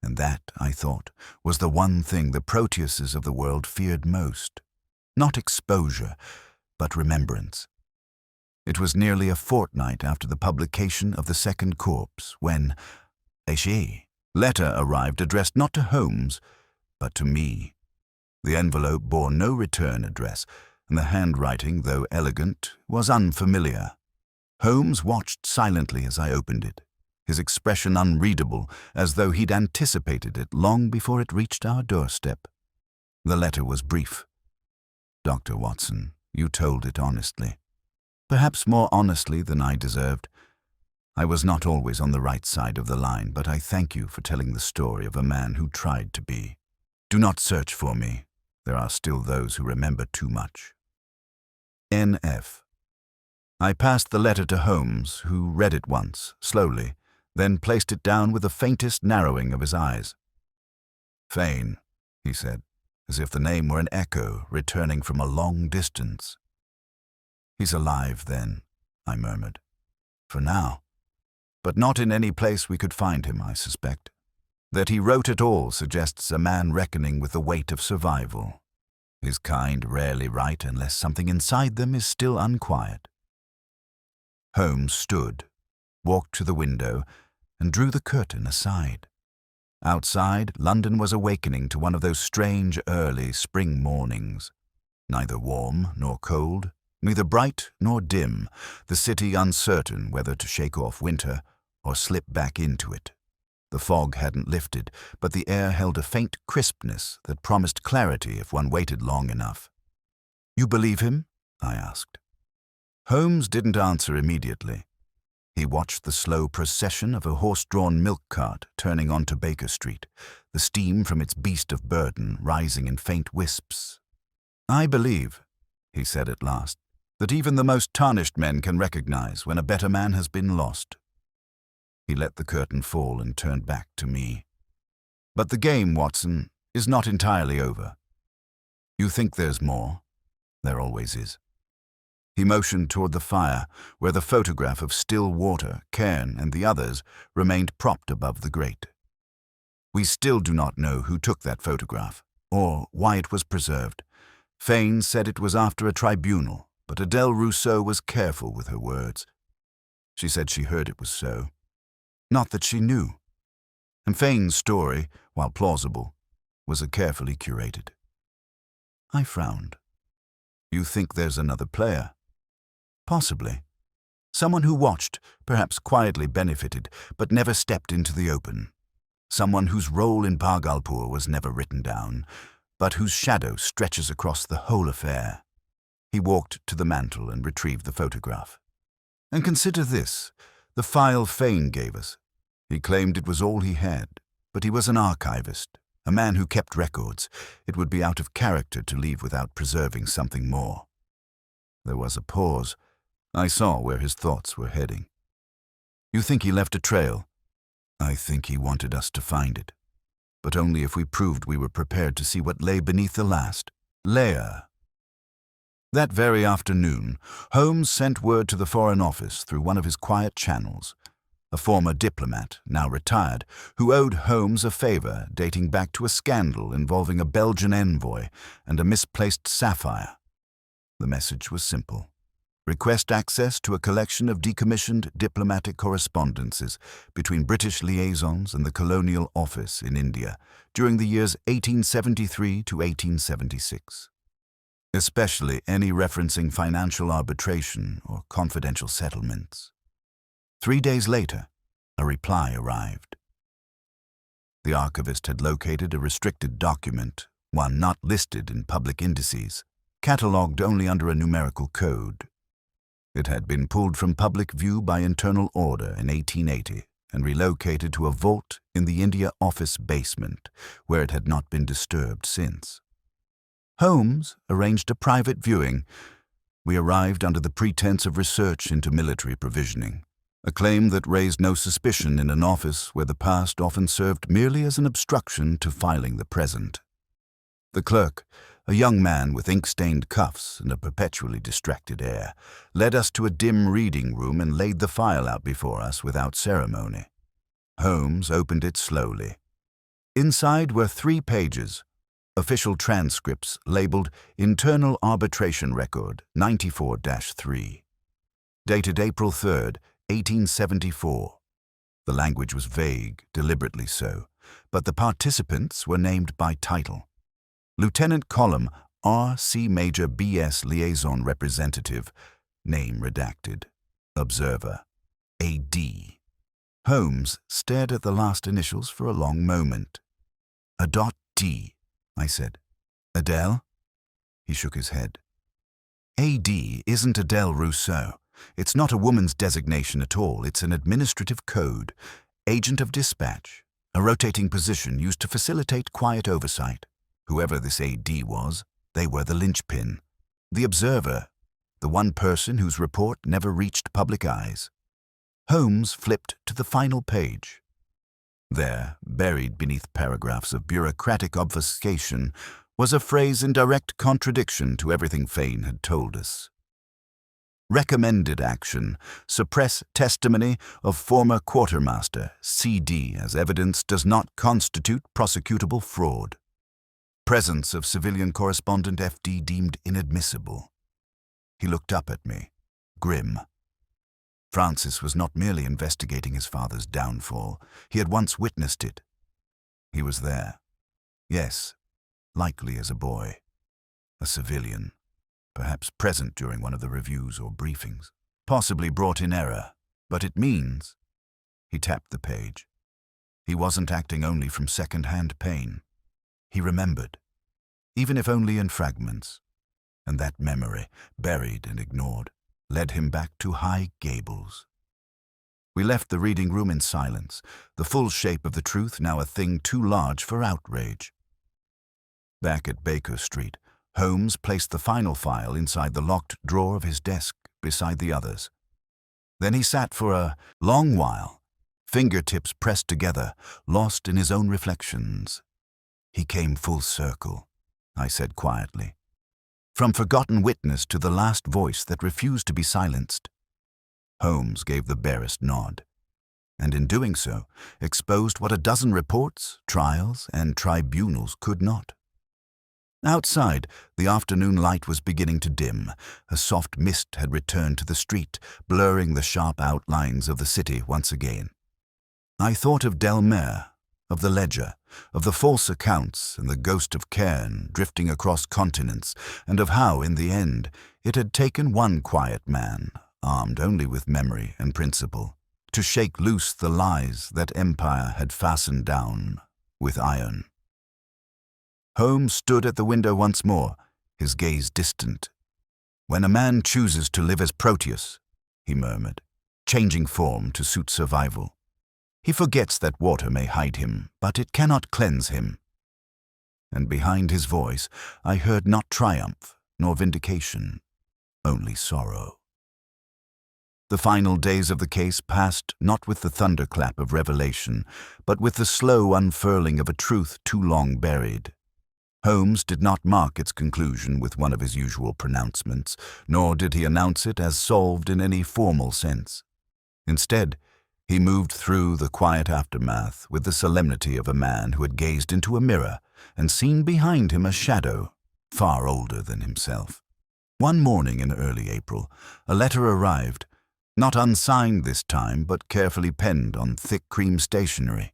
And that, I thought, was the one thing the Proteuses of the world feared most. Not exposure, but remembrance. It was nearly a fortnight after the publication of the second corpse when a letter arrived addressed not to Holmes, but to me. The envelope bore no return address, and the handwriting, though elegant, was unfamiliar. Holmes watched silently as I opened it, his expression unreadable, as though he'd anticipated it long before it reached our doorstep. The letter was brief. "Dr. Watson, you told it honestly. Perhaps more honestly than I deserved. I was not always on the right side of the line, but I thank you for telling the story of a man who tried to be. Do not search for me. There are still those who remember too much. N.F." I passed the letter to Holmes, who read it once, slowly, then placed it down with the faintest narrowing of his eyes. "Fane," he said, as if the name were an echo returning from a long distance. "He's alive, then," I murmured. "For now. But not in any place we could find him, I suspect. That he wrote at all suggests a man reckoning with the weight of survival. His kind rarely write unless something inside them is still unquiet." Holmes stood, walked to the window, and drew the curtain aside. Outside, London was awakening to one of those strange early spring mornings. Neither warm nor cold, neither bright nor dim, the city uncertain whether to shake off winter or slip back into it. The fog hadn't lifted, but the air held a faint crispness that promised clarity if one waited long enough. "You believe him?" I asked. Holmes didn't answer immediately. He watched the slow procession of a horse-drawn milk cart turning onto Baker Street, the steam from its beast of burden rising in faint wisps. "I believe," he said at last, "that even the most tarnished men can recognize when a better man has been lost." He let the curtain fall and turned back to me. "But the game, Watson, is not entirely over. You think there's more? There always is." He motioned toward the fire, where the photograph of Stillwater, Cairn, and the others remained propped above the grate. "We still do not know who took that photograph, or why it was preserved. Fane said it was after a tribunal, but Adele Rousseau was careful with her words. She said she heard it was so. Not that she knew. And Fane's story, while plausible, was carefully curated." I frowned. "You think there's another player?" "Possibly. Someone who watched, perhaps quietly benefited, but never stepped into the open. Someone whose role in Bhagalpur was never written down, but whose shadow stretches across the whole affair." He walked to the mantel and retrieved the photograph. "And consider this, the file Fane gave us. He claimed it was all he had, but he was an archivist, a man who kept records. It would be out of character to leave without preserving something more." There was a pause. I saw where his thoughts were heading. "You think he left a trail?" "I think he wanted us to find it, but only if we proved we were prepared to see what lay beneath the last layer." That very afternoon, Holmes sent word to the Foreign Office through one of his quiet channels. A former diplomat, now retired, who owed Holmes a favor dating back to a scandal involving a Belgian envoy and a misplaced sapphire. The message was simple. Request access to a collection of decommissioned diplomatic correspondences between British liaisons and the Colonial Office in India during the years 1873 to 1876. Especially any referencing financial arbitration or confidential settlements. 3 days later, a reply arrived. The archivist had located a restricted document, one not listed in public indices, catalogued only under a numerical code. It had been pulled from public view by internal order in 1880 and relocated to a vault in the India Office basement, where it had not been disturbed since. Holmes arranged a private viewing. We arrived under the pretense of research into military provisioning, a claim that raised no suspicion in an office where the past often served merely as an obstruction to filing the present. The clerk, a young man with ink-stained cuffs and a perpetually distracted air, led us to a dim reading room and laid the file out before us without ceremony. Holmes opened it slowly. Inside were 3 pages, Official transcripts labeled Internal Arbitration Record 94-3. Dated April 3rd, 1874. The language was vague, deliberately so, but the participants were named by title. Lieutenant Column R.C. Major B.S. Liaison Representative, name redacted. Observer, A.D. Holmes stared at the last initials for a long moment. A .D, I said. Adele? He shook his head. A.D. isn't Adele Rousseau. It's not a woman's designation at all. It's an administrative code. Agent of dispatch. A rotating position used to facilitate quiet oversight. Whoever this A.D. was, they were the linchpin. The observer. The one person whose report never reached public eyes. Holmes flipped to the final page. There, buried beneath paragraphs of bureaucratic obfuscation, was a phrase in direct contradiction to everything Fane had told us. Recommended action: suppress testimony of former quartermaster C.D. as evidence does not constitute prosecutable fraud. Presence of civilian correspondent F.D. deemed inadmissible. He looked up at me, grim. Francis was not merely investigating his father's downfall. He had once witnessed it. He was there. Yes, likely as a boy. A civilian. Perhaps present during one of the reviews or briefings. Possibly brought in error. But it means... He tapped the page. He wasn't acting only from second-hand pain. He remembered. Even if only in fragments. And that memory, buried and ignored, led him back to High Gables. We left the reading room in silence, the full shape of the truth now a thing too large for outrage. Back at Baker Street, Holmes placed the final file inside the locked drawer of his desk beside the others. Then he sat for a long while, fingertips pressed together, lost in his own reflections. He came full circle, I said quietly. From forgotten witness to the last voice that refused to be silenced. Holmes gave the barest nod, and in doing so, exposed what a dozen reports, trials, and tribunals could not. Outside, the afternoon light was beginning to dim. A soft mist had returned to the street, blurring the sharp outlines of the city once again. I thought of Delmare, of the ledger, of the false accounts and the ghost of Cairn drifting across continents, and of how, in the end, it had taken one quiet man, armed only with memory and principle, to shake loose the lies that empire had fastened down with iron. Holmes stood at the window once more, his gaze distant. "When a man chooses to live as Proteus," he murmured, changing form to suit survival, "he forgets that water may hide him, but it cannot cleanse him." And behind his voice, I heard not triumph nor vindication, only sorrow. The final days of the case passed not with the thunderclap of revelation, but with the slow unfurling of a truth too long buried. Holmes did not mark its conclusion with one of his usual pronouncements, nor did he announce it as solved in any formal sense. Instead, he moved through the quiet aftermath with the solemnity of a man who had gazed into a mirror and seen behind him a shadow far older than himself. One morning in early April, a letter arrived, not unsigned this time, but carefully penned on thick cream stationery.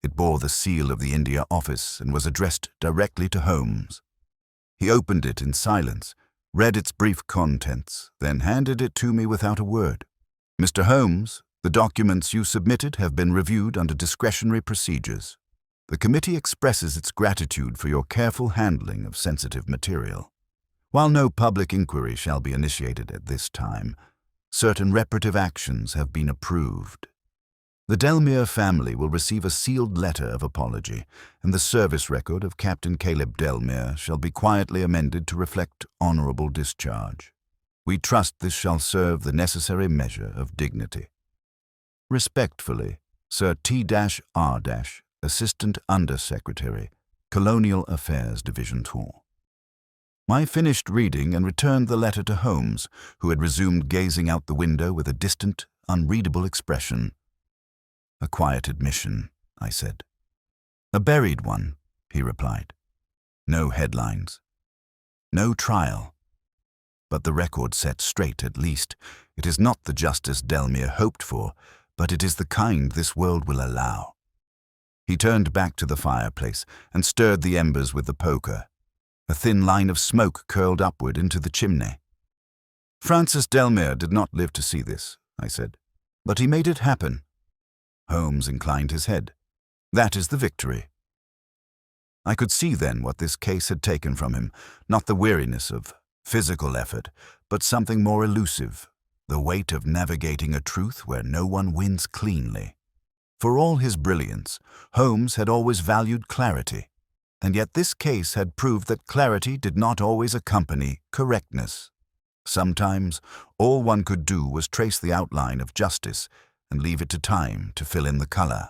It bore the seal of the India office and was addressed directly to Holmes. He opened it in silence, read its brief contents, then handed it to me without a word. "Mr. Holmes, the documents you submitted have been reviewed under discretionary procedures. The committee expresses its gratitude for your careful handling of sensitive material. While no public inquiry shall be initiated at this time, certain reparative actions have been approved. The Delmere family will receive a sealed letter of apology, and the service record of Captain Caleb Delmere shall be quietly amended to reflect honorable discharge. We trust this shall serve the necessary measure of dignity. Respectfully, Sir T-R, Assistant Under-Secretary, Colonial Affairs Division 2. I finished reading and returned the letter to Holmes, who had resumed gazing out the window with a distant, unreadable expression. "A quiet admission," I said. "A buried one," he replied. No headlines. No trial. But the record set straight at least. It is not the justice Delmere hoped for, but it is the kind this world will allow. He turned back to the fireplace and stirred the embers with the poker. A thin line of smoke curled upward into the chimney. Francis Delmere did not live to see this, I said, but he made it happen. Holmes inclined his head. That is the victory. I could see then what this case had taken from him, not the weariness of physical effort, but something more elusive, the weight of navigating a truth where no one wins cleanly. For all his brilliance, Holmes had always valued clarity, and yet this case had proved that clarity did not always accompany correctness. Sometimes all one could do was trace the outline of justice and leave it to time to fill in the color.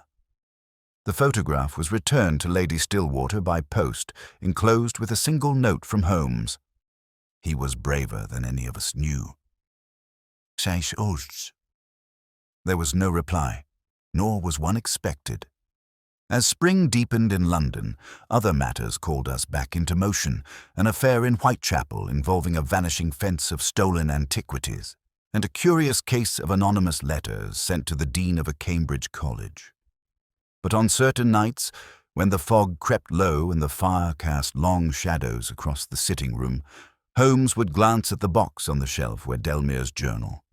The photograph was returned to Lady Stillwater by post, enclosed with a single note from Holmes. He was braver than any of us knew. There was no reply, nor was one expected. As spring deepened in London, other matters called us back into motion, an affair in Whitechapel involving a vanishing fence of stolen antiquities, and a curious case of anonymous letters sent to the dean of a Cambridge college. But on certain nights, when the fog crept low and the fire cast long shadows across the sitting-room, Holmes would glance at the box on the shelf where Delmere's journal,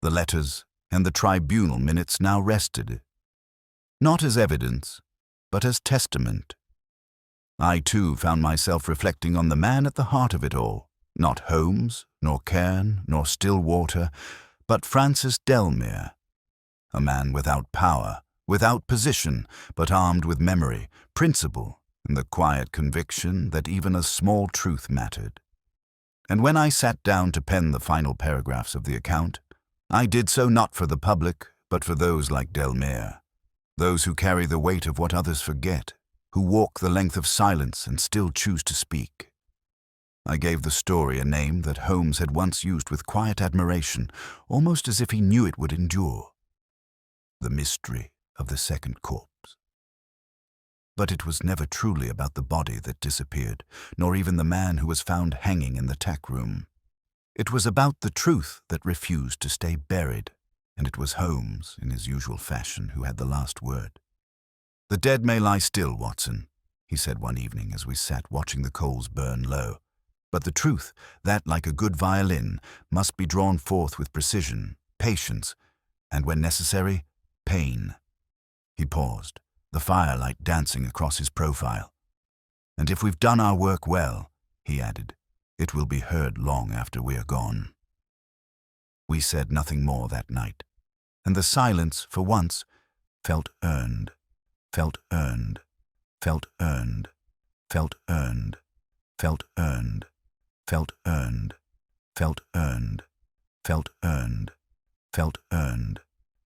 the letters, and the tribunal minutes now rested, not as evidence, but as testament. I, too, found myself reflecting on the man at the heart of it all, not Holmes, nor Cairn, nor Stillwater, but Francis Delmere, a man without power, without position, but armed with memory, principle, and the quiet conviction that even a small truth mattered. And when I sat down to pen the final paragraphs of the account, I did so not for the public, but for those like Delmere, those who carry the weight of what others forget, who walk the length of silence and still choose to speak. I gave the story a name that Holmes had once used with quiet admiration, almost as if he knew it would endure: the mystery of the second corpse. But it was never truly about the body that disappeared, nor even the man who was found hanging in the tack room. It was about the truth that refused to stay buried, and it was Holmes, in his usual fashion, who had the last word. "The dead may lie still, Watson," he said one evening as we sat watching the coals burn low. "But the truth, that, like a good violin, must be drawn forth with precision, patience, and, when necessary, pain." He paused, the firelight dancing across his profile. "And if we've done our work well," he added, "it will be heard long after we are gone." We said nothing more that night, and the silence, for once, felt earned, felt earned, felt earned, felt earned, felt earned, felt earned, felt earned, felt earned, felt earned,